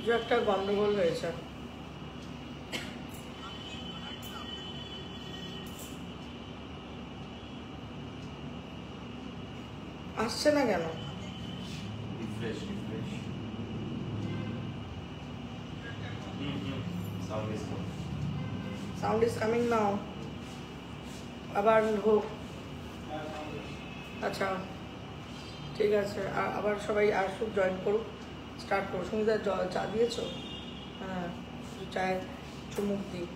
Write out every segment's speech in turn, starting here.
কিছু একটা গন্ডগোল হয়েছে। আসছে না কেন? Sound is coming now. আবার হোক। আচ্ছা ঠিক আছে, আবার সবাই আসুক, জয়েন করুক, স্টার্ট করো। সঙ্গীতা চা দিয়েছো? হ্যাঁ, চায়ের চুমুক দিই।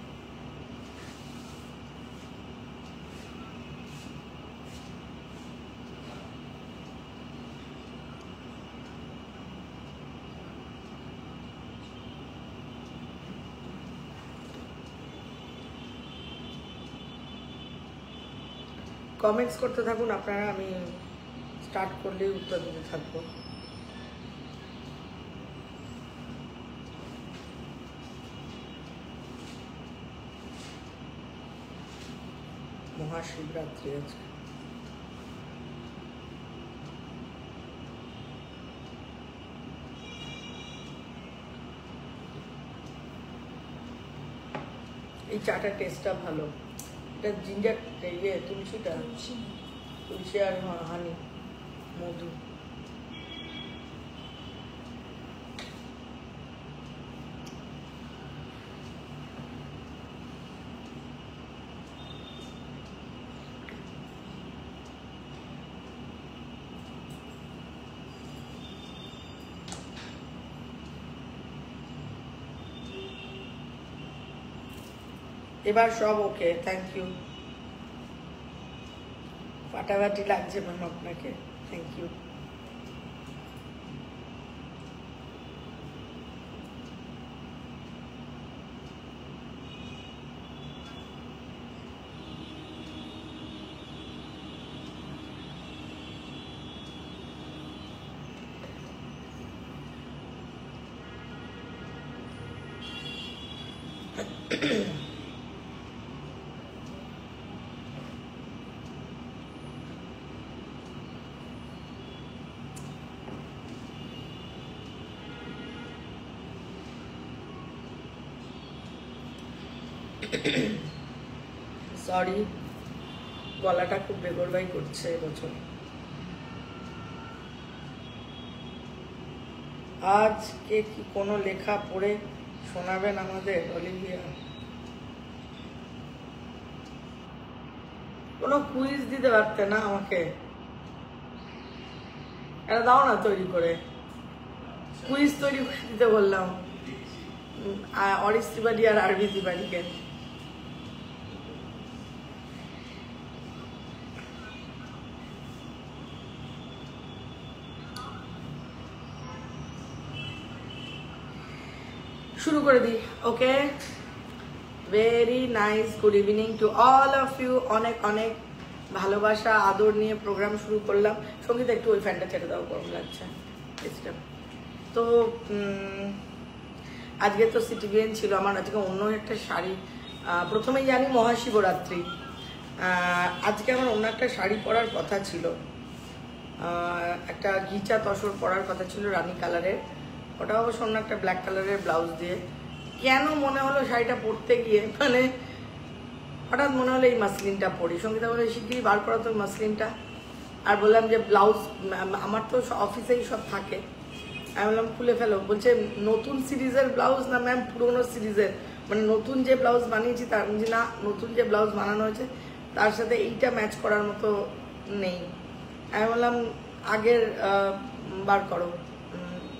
কমেন্টস করতে থাকুন আপনারা, আমি স্টার্ট করলেই উত্তর দিতে থাকবো। মহাশিবরাত্রি আছে। এই চাটা টেস্টটা ভালো। এটা জিঞ্জার ইয়ে তুলসীটা, তুলসী আর হানি, মধু। এবার সব ওকে, থ্যাংক ইউ। ফাটাফাটি লাগছে ম্যাম আপনাকে, থ্যাংক ইউ। সরি, গলাটা খুব বেগরবাই করছে এবছর। আজকে কি কোনো লেখা পড়ে শোনাবেন আমাদের অলিভিয়া? কোনো কুইজ দিতে পারতে না আমাকে? এটা দাও না তৈরি করে, কুইজ তৈরি করে দিতে বললাম অরিশ ত্রিপাঠী আর আরবি ত্রিপাঠীকে। শুরু করে দিই, okay? Very nice, good evening to all of you. অনেক অনেক ভালোবাসা আদর নিয়ে প্রোগ্রাম শুরু করলাম। সঙ্গীতা একটু ওই ফ্যানটা ছেড়ে দাও, গরম লাগছে। তো আজকে তো সিটিভিএন ছিল আমার, আজকে অন্য একটা শাড়ি, প্রথমেই জানি মহাশিবরাত্রি, আজকে আমার অন্য একটা শাড়ি পরার কথা ছিল, একটা ঘিচা তসর পরার কথা ছিল রানী কালারের, ওটা অবশ্য অন্য একটা ব্ল্যাক কালারের ব্লাউজ দিয়ে। কেন মনে হলো শাড়িটা পরতে গিয়ে, মানে হঠাৎ মনে হলো এই মাসলিনটা পরি। সঙ্গীতা বলে শিগগিরই বার করা তো মাসলিনটা। আর বললাম যে ব্লাউজ আমার তো অফিসেই সব থাকে, আমি বললাম খুলে ফেলো। বলছে নতুন সিরিজের ব্লাউজ না ম্যাম, পুরোনো সিরিজের, মানে নতুন যে ব্লাউজ বানিয়েছি তার না, নতুন যে ব্লাউজ বানানো হয়েছে তার সাথে এইটা ম্যাচ করার মতো নেই। আমি বললাম আগের বার করো,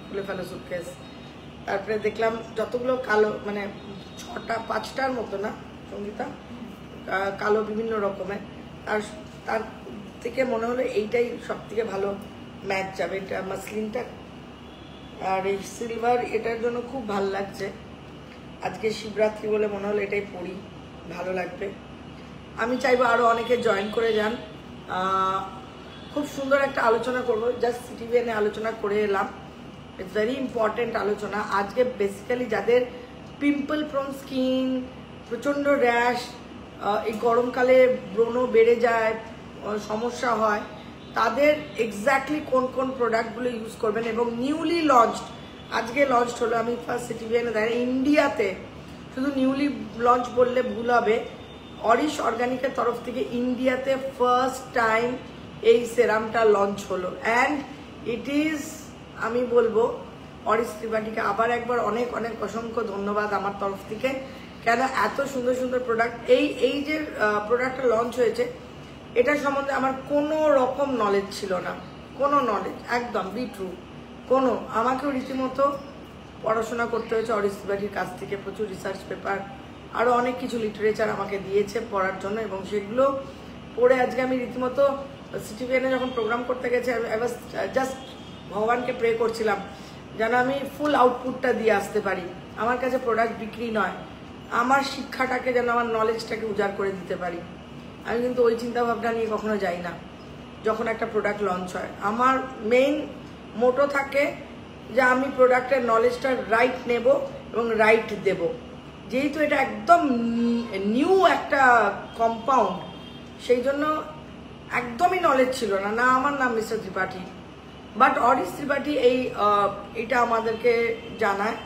খুলে ফেলো সুটকেস। তারপরে দেখলাম যতগুলো কালো, মানে 5টার মতো না সঙ্গীতা, কালো বিভিন্ন রকমের, তার থেকে মনে হলো এইটাই সব থেকে ভালো ম্যাচ যাবে, এটা মাসলিনটা। আর এই সিলভার এটার জন্য খুব ভালো লাগছে। আজকে শিবরাত্রি বলে মনে হলো এটাই পরি, ভালো লাগবে। আমি চাইবো আরও অনেকে জয়েন করে যান। খুব সুন্দর একটা আলোচনা করবো, জাস্ট সিটিভিএনে আলোচনা করে এলাম, ইটস ভেরি ইম্পর্টেন্ট আলোচনা। আজকে বেসিক্যালি যাদের পিম্পল প্রোন স্কিন, প্রচণ্ড র্যাশ, এই গরমকালে ব্রণ বেড়ে যায়, সমস্যা হয়, তাদের এক্স্যাক্টলি কোন কোন প্রোডাক্টগুলো ইউজ করবেন, এবং নিউলি লঞ্চড আজকে লঞ্চ হলো, আমি ফার্স্ট সিটিভিএনে দেয় ইন্ডিয়াতে, শুধু নিউলি লঞ্চ বললে ভুল হবে, অরিশ অর্গানিকের তরফ থেকে ইন্ডিয়াতে ফার্স্ট টাইম এই সেরামটা লঞ্চ হলো। অ্যান্ড ইট ইজ, আমি বলবো অরিশ ত্রিপাঠীকে আবার একবার অনেক অনেক অসংখ্য ধন্যবাদ আমার তরফ থেকে। কেন এত সুন্দর সুন্দর প্রোডাক্ট, এই যে প্রোডাক্টটা লঞ্চ হয়েছে এটা সম্বন্ধে আমার কোনো রকম নলেজ ছিল না, কোনো নলেজ, একদম বি ট্রু কোনো। আমাকেও রীতিমতো পড়াশোনা করতে হয়েছে অরিশ ত্রিপাঠীর কাছ থেকে, প্রচুর রিসার্চ পেপার আরও অনেক কিছু লিটারেচার আমাকে দিয়েছে পড়ার জন্য, এবং সেগুলো পড়ে আজকে আমি রীতিমতো সিটিভিএনে যখন প্রোগ্রাম করতে গেছি আই ওয়াজ জাস্ট ভগবানকে প্রে করছিলাম যেন আমি ফুল আউটপুটটা দিয়ে আসতে পারি। আমার কাছে প্রোডাক্ট বিক্রি নয়, আমার শিক্ষাটাকে যেন, আমার নলেজটাকে উজাড় করে দিতে পারি। আমি কিন্তু ওই চিন্তাভাবনা নিয়ে কখনো যাই না যখন একটা প্রোডাক্ট লঞ্চ হয়। আমার মেইন মোটো থাকে যে আমি প্রোডাক্টের নলেজটা রাইট নেব এবং রাইট দেব। যেহেতু এটা একদম নিউ একটা কম্পাউন্ড, সেই জন্য একদমই নলেজ ছিল না, না আমার নাম mister Tripathi, but Auris Tripathi এটা আমাদেরকে জানায়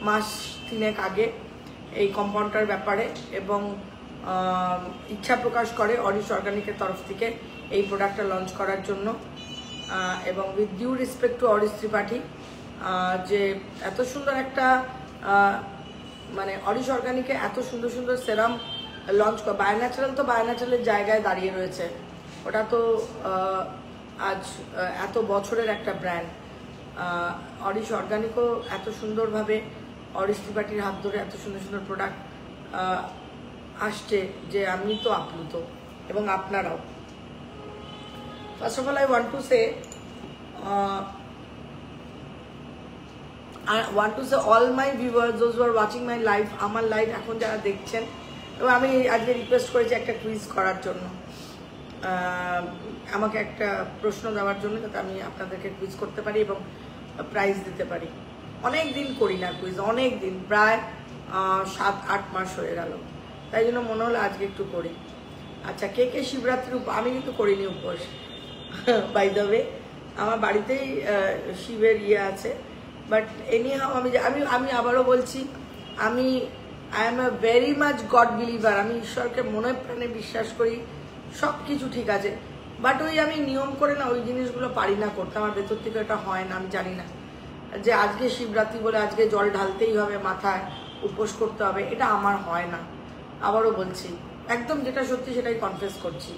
মাস 3 আগে এই কম্পাউন্ডটার ব্যাপারে, এবং ইচ্ছা প্রকাশ করে অরিশ অর্গানিকের তরফ থেকে এই প্রোডাক্টটা লঞ্চ করার জন্য। এবং with due respect to Arish Tripathi, যে এত সুন্দর একটা মানে অরিশ অর্গানিকে এত সুন্দর সুন্দর সেরাম লঞ্চ করে। বায়োন্যাচারাল তো বায়োন্যাচারালের জায়গায় দাঁড়িয়ে রয়েছে, ওটা তো আজ এত বছরের একটা ব্র্যান্ড। অরিশ অর্গানিকও এত সুন্দরভাবে অরিশ ত্রিপাঠীর হাত ধরে এত সুন্দর সুন্দর প্রোডাক্ট আসছে যে আমি তো আপ্লুত, এবং আপনারাও। First of all I want to say all my viewers, those who are watching my live, আমার লাইভ এখন যারা দেখছেন, এবং আমি আজকে রিকোয়েস্ট করেছি একটা কুইজ করার জন্য, আমাকে একটা প্রশ্ন দেওয়ার জন্য, যাতে আমি আপনাদেরকে কুইজ করতে পারি এবং প্রাইজ দিতে পারি। অনেক দিন করি না কুইজ, অনেক দিন, প্রায় 7-8 মাস হয়ে গেল, তাই জন্য মনে হলো আজকে একটু করি। আচ্ছা, কে কে শিবরাত্রির আমি কিন্তু করিনি উপোস, বাই দ্য ওয়ে আমার বাড়িতেই শিবের আছে, বাট এনিহাও আমি আবারও বলছি, আমি I am a very much god believer, আমি ঈশ্বরকে মনে প্রাণে বিশ্বাস করি, সব কিছু ঠিক আছে, বাট ওই আমি নিয়ম করে না ওই জিনিসগুলো পারি না করতে, আমার ভেতর থেকে এটা হয় না। আমি জানি না যে আজকে শিবরাত্রি বলে আজকে জল ঢালতেই হবে মাথায়, উপোস করতে হবে, এটা আমার হয় না। আবারও বলছি, একদম যেটা সত্যি সেটাই কনফেস করছি।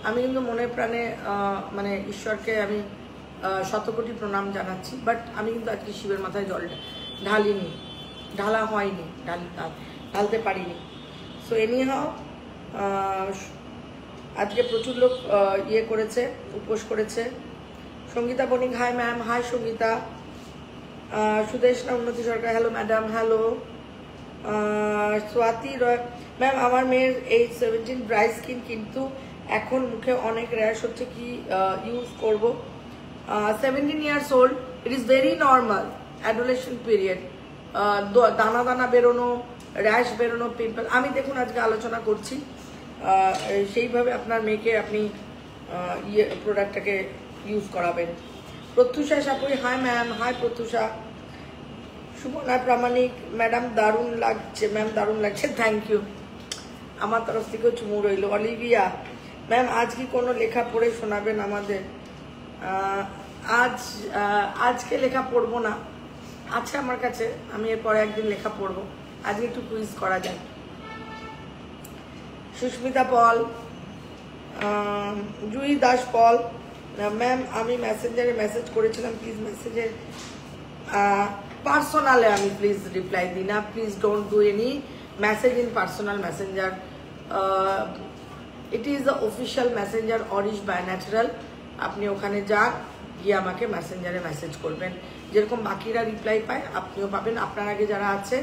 আমি কিন্তু মনে প্রাণে মানে ঈশ্বরকে আমি শতকোটি প্রণাম জানাচ্ছি, বাট আমি কিন্তু আজকে শিবের মাথায় জল ঢালিনি, ঢালা হয়নি, ঢালতে পারিনি। সো এনিহাও আজকে প্রচুর লোক করেছে, উপোস করেছে। Sangeeta Banik, hi ma'am. Hi Sangeeta. Sudeshna Unnati Sarkar, hello madam. Hello Swati Roy ma'am, আমার মেয়ের এইজ 17, ড্রাই স্কিন, কিন্তু এখন মুখে অনেক র্যাশ হচ্ছে, কি ইউজ করব? 17 years old, it is very normal, adolescence period, দানা দানা বেরোনো, র্যাশ বেরোনো, পিম্পল। আমি দেখুন আজকে আলোচনা করছি, সেইভাবে আপনার মেয়েকে আপনি প্রোডাক্টটাকে ইউজ করাবেন। Pratyusha Sapuri, hi ma'am. Hi Pratyusha. Sumana Pramanik, madam দারুণ লাগছে, ম্যাম দারুণ লাগছে, থ্যাংক ইউ, আমার তরফ থেকেও চুমু রইল। অলিভিয়া ম্যাম, আজ কি কোনো লেখা পড়ে শোনাবেন আমাদের? আজকে লেখা পড়বো না, আছে আমার কাছে, আমি এরপরে একদিন লেখা পড়বো, আজকে একটু কুইজ করা যায়। সুস্মিতা পল, জুই দাস পল, ম্যাম আমি মেসেঞ্জারে মেসেজ করেছিলাম, প্লিজ মেসেজে পার্সোনালে আমি প্লিজ রিপ্লাই দিই না, please don't do any message in personal messenger. It is the official messenger Arish by natural, আপনি ওখানে যান, গিয়ে আমাকে মেসেঞ্জারে মেসেজ করবেন, যেরকম বাকিরা রিপ্লাই পায় আপনিও পাবেন। আপনার আগে যারা আছে,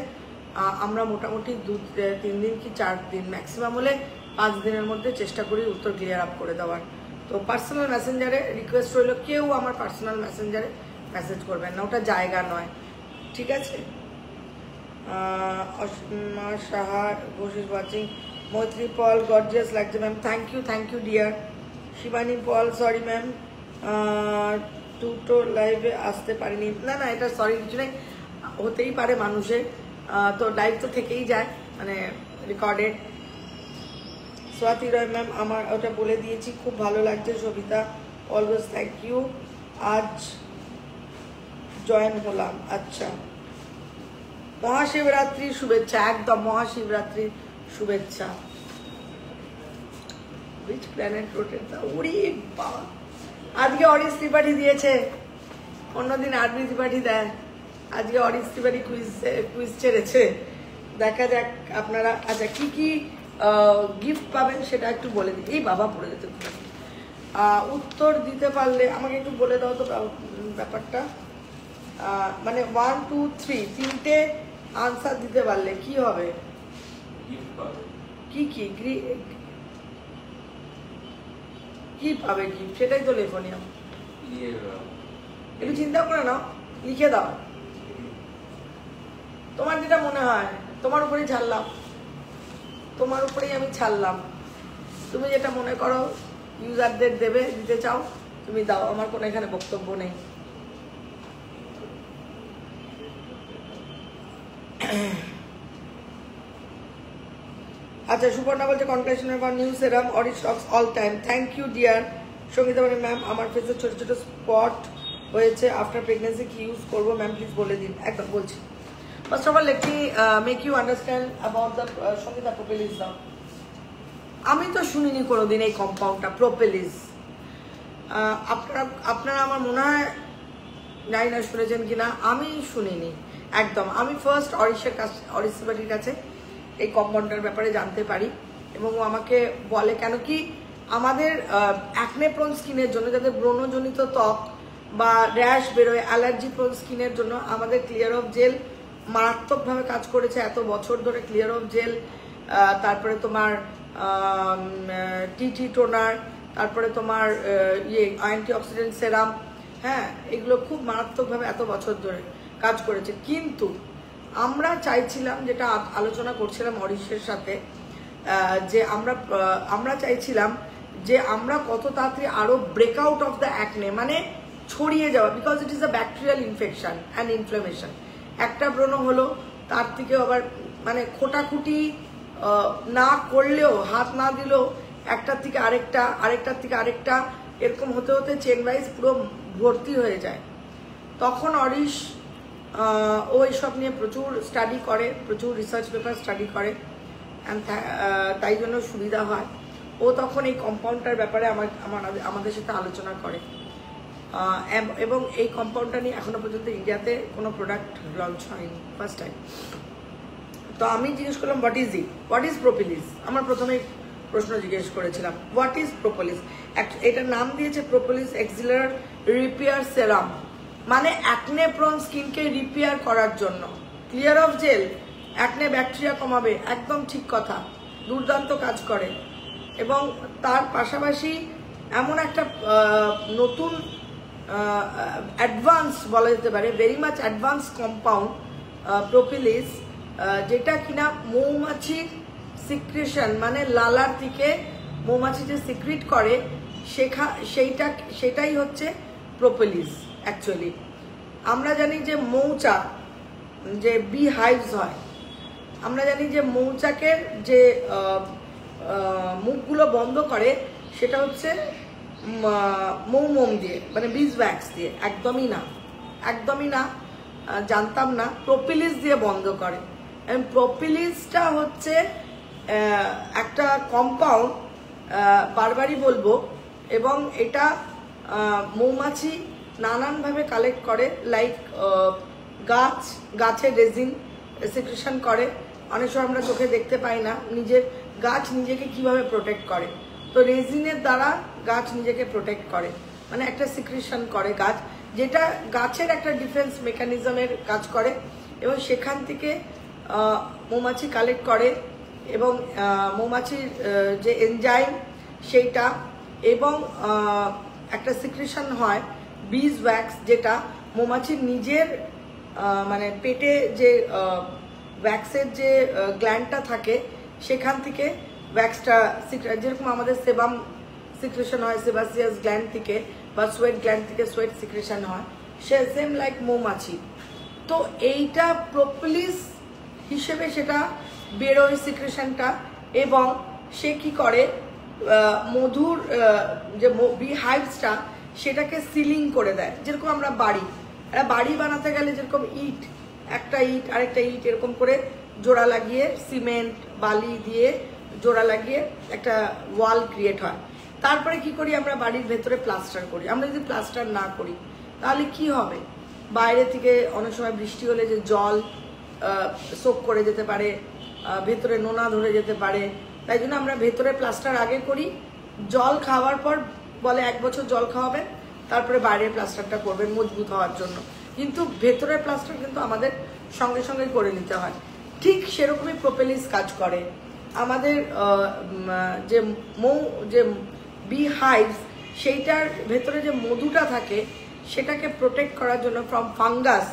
আমরা মোটামুটি 2-3 দিন কি 4 দিন, ম্যাক্সিমাম হলে 5 দিনের মধ্যে চেষ্টা করি উত্তর ক্লিয়ার আপ করে দেওয়ার। তো পার্সোনাল মেসেঞ্জারে রিকোয়েস্ট রইল, কেউ আমার পার্সোনাল মেসেঞ্জারে মেসেজ করবেন না, ওটা জায়গা নয়, ঠিক আছে? Asma Saha Ghosh is watching. Maitri Paul, gorgeous লাগছে ma'am, thank you dear. Shivani Paul, sorry ma'am. দুটো লাইভে আসতে পারিনি, না না এটা সরি কিছু নেই, হতেই পারে মানুষের, তো লাইভ তো থেকেই যায় মানে রেকর্ডেড। স্বাতি রয় ম্যাম আমার ওটা বলে দিয়েছি, খুব ভালো লাগছে সবিতা, অলওয়েজ থ্যাংক ইউ। আজ জয়েন হলাম, আচ্ছা মহাশিবরাত্রির শুভেচ্ছা, একদম মহাশিবরাত্রির শুভেচ্ছা। উইচ প্ল্যানেট রোটেট, উড়ি বাবা, আজকে অরিস ত্রিপাঠী দিয়েছে, অন্যদিন আরবি ত্রিপাঠী দেয়, আজকে অরিস ত্রিপাঠী কুইজ ছেড়েছে, দেখা যাক আপনারা। আচ্ছা কি কি গিফট পাবেন সেটা একটু বলে দিই। এই বাবা পড়ে যেতে, উত্তর দিতে পারলে আমাকে একটু বলে দাও তো ব্যাপারটা, মানে 1 2 3 তিনটে আনসার দিতে পারলে কি হবে, কি কি কি পাবে গিফট, সেটাই তো লেখনি। একটু চিন্তা করে নাও, লিখে দাও, তোমার যেটা মনে হয়, তোমার উপরেই ছাড়লাম, তোমার উপরেই আমি ছাড়লাম, তুমি যেটা মনে করো ইউজারদের দেবে, দিতে চাও তুমি দাও, আমার কোনো এখানে বক্তব্য নেই। আচ্ছা সুপর্ণা বলছে কনগ্রেচুলেশন ফর নিউ সেরাম অরিস টক্স all time, thank you dear. Sangeeta মানে ম্যাম আমার ফেসে ছোট ছোট স্পট হয়েছে আফটার প্রেগনেন্সি, কি ইউজ করবো ম্যাম প্লিজ বলে দিন। একদম বলছি, first of all let me make you understand about the Sangeeta propolis দাও। আমি তো শুনিনি কোনোদিন এই কম্পাউন্ডটা প্রোপেলিস, আপনারা আমার মনে হয় জানি না শুনেছেন কিনা, আমি শুনিনি একদম। আমি ফার্স্ট অরিস ত্রিপাঠীর কাছে এই কম্পাউন্ডটার ব্যাপারে জানতে পারি, এবং ও আমাকে বলে, কেন কি আমাদের অ্যাকনে প্রোন স্কিনের জন্য, যাদের ব্রণজনিত ত্বক বা র্যাশ বেরোয়, অ্যালার্জি প্রোন স্কিনের জন্য আমাদের ক্লিয়ার অফ জেল মারাত্মকভাবে কাজ করেছে এত বছর ধরে। ক্লিয়ার অফ জেল, তারপরে তোমার টিটি টোনার, তারপরে তোমার অ্যান্টিঅক্সিডেন্ট সেরাম, হ্যাঁ এগুলো খুব মারাত্মকভাবে এত বছর ধরে কাজ করেছে। কিন্তু আমরা চাইছিলাম, যেটা আলোচনা করছিলাম অরিশের সাথে, যে আমরা চাইছিলাম যে আমরা কত তাড়াতাড়ি আরো ব্রেকআউট অফ দ্য অ্যাকনে, মানে ছড়িয়ে যাওয়া, because it is a bacterial infection and inflammation. একটা ব্রণ হলো, তার থেকে আবার মানে খোটাখুটি না করলেও, হাত না দিলেও একটার থেকে আরেকটা, আরেকটার থেকে আরেকটা, এরকম হতে হতে চেন ওয়াইজ পুরো ভর্তি হয়ে যায়। তখন অরিশ ও এইসব নিয়ে প্রচুর স্টাডি করে, প্রচুর রিসার্চ পেপার স্টাডি করে, তাই জন্য সুবিধা হয়। ও তখন এই কম্পাউন্ডটার ব্যাপারে আমাদের সাথে আলোচনা করে, এবং এই কম্পাউন্ডটা নিয়ে এখনো পর্যন্ত ইন্ডিয়াতে কোনো প্রোডাক্ট লঞ্চ হয়নি, ফার্স্ট টাইম। তো আমি জিজ্ঞেস করলাম হোয়াট ইজ প্রোপেলিস, আমার প্রথমে প্রশ্ন জিজ্ঞেস করেছিলাম হোয়াট ইজ প্রোপেলিস। এটার নাম দিয়েছে প্রোপেলিস এক্সিলার রিপেয়ার সেরাম, মানে অ্যাকনে প্রোন স্কিনকে রিপেয়ার করার জন্য। Clear off gel acne bacteria কমাবে, একদম ঠিক কথা, দুর্দান্ত কাজ করে। এবং তার পাশাপাশি এমন একটা নতুন অ্যাডভান্স বলা যেতে পারে, ভেরি মাচ অ্যাডভান্স কম্পাউন্ড প্রোপেলিস, যেটা কিনা মৌমাছির সিক্রেশন, মানে লালার থেকে মৌমাছি যে সিক্রিট করে সেটাই হচ্ছে প্রোপেলিস অ্যাকচুয়ালি। আমরা জানি যে মৌচাক, যে বি হাইভস হয়, আমরা জানি যে মৌচাকের যে মুখগুলো বন্ধ করে সেটা হচ্ছে মৌমোম দিয়ে, মানে বিজ ওয়্যাক্স দিয়ে। একদমই না, একদমই না, জানতাম না, প্রোপেলিস দিয়ে বন্ধ করে। প্রোপেলিসটা হচ্ছে একটা কম্পাউন্ড, বারবারই বলবো, এবং এটা মৌমাছি নানানভাবে কালেক্ট করে, লাইক গাছের রেজিন সিক্রেশন করে। অনেক সময় আমরা চোখে দেখতে পাই না গাছ নিজেকে কিভাবে প্রোটেক্ট করে, তো রেজিনের দ্বারা গাছ নিজেকে প্রোটেক্ট করে, মানে একটা সিক্রেশন করে গাছ, যেটা গাছের একটা ডিফেন্স মেকানিজমের কাজ করে, এবং সেখান থেকে মৌমাছি কালেক্ট করে, এবং মৌমাছির যে এনজাইম সেইটা, এবং একটা সিক্রেশন হয় বিজ ওয়্যাক্স, যেটা মৌমাছির নিজের মানে পেটে যে ওয়্যাক্সের যে গ্ল্যান্ডটা থাকে সেখান থেকে ওয়্যাক্সটা, যেরকম আমাদের সেবাম সিক্রেশন হয় সেবাসিয়াস গ্ল্যান্ড থেকে, বা সোয়েট গ্ল্যান্ড থেকে সোয়েট সিক্রেশন হয়, সে সেম লাইক মৌমাছি। তো এইটা প্রোপোলিস হিসেবে সেটা বেরোয় সিক্রেশনটা, এবং সে কি করে মধুর যে বি হাইভসটা সেটাকে সিলিং করে দেয়। যেরকম আমরা বাড়ি বানাতে গেলে যেরকম ইট, একটা ইট আরেকটা ইট এরকম করে জোড়া লাগিয়ে সিমেন্ট বালি দিয়ে জোড়া লাগিয়ে একটা ওয়াল ক্রিয়েট হয়। তারপরে কি করি আমরা বাড়ির ভেতরে প্লাস্টার করি। আমরা যদি প্লাস্টার না করি তাহলে কি হবে, বাইরে থেকে অনেক সময় বৃষ্টি হলে যে জল সোক করে যেতে পারে, ভেতরে নোনা ধরে যেতে পারে। তাই জন্য আমরা ভেতরে প্লাস্টার আগে করি, জল খাওয়ার পর বলে 1 বছর জল খাওয়াবেন, তারপরে বাইরের প্লাস্টারটা করবেন মজবুত হওয়ার জন্য। কিন্তু ভেতরের প্লাস্টার কিন্তু আমাদের সঙ্গে সঙ্গে করে নিতে হয়। ঠিক সেরকমই প্রোপেলিস কাজ করে। আমাদের যে বি হাইভস সেইটার ভেতরে যে মধুটা থাকে সেটাকে প্রোটেক্ট করার জন্য ফ্রম ফাঙ্গাস।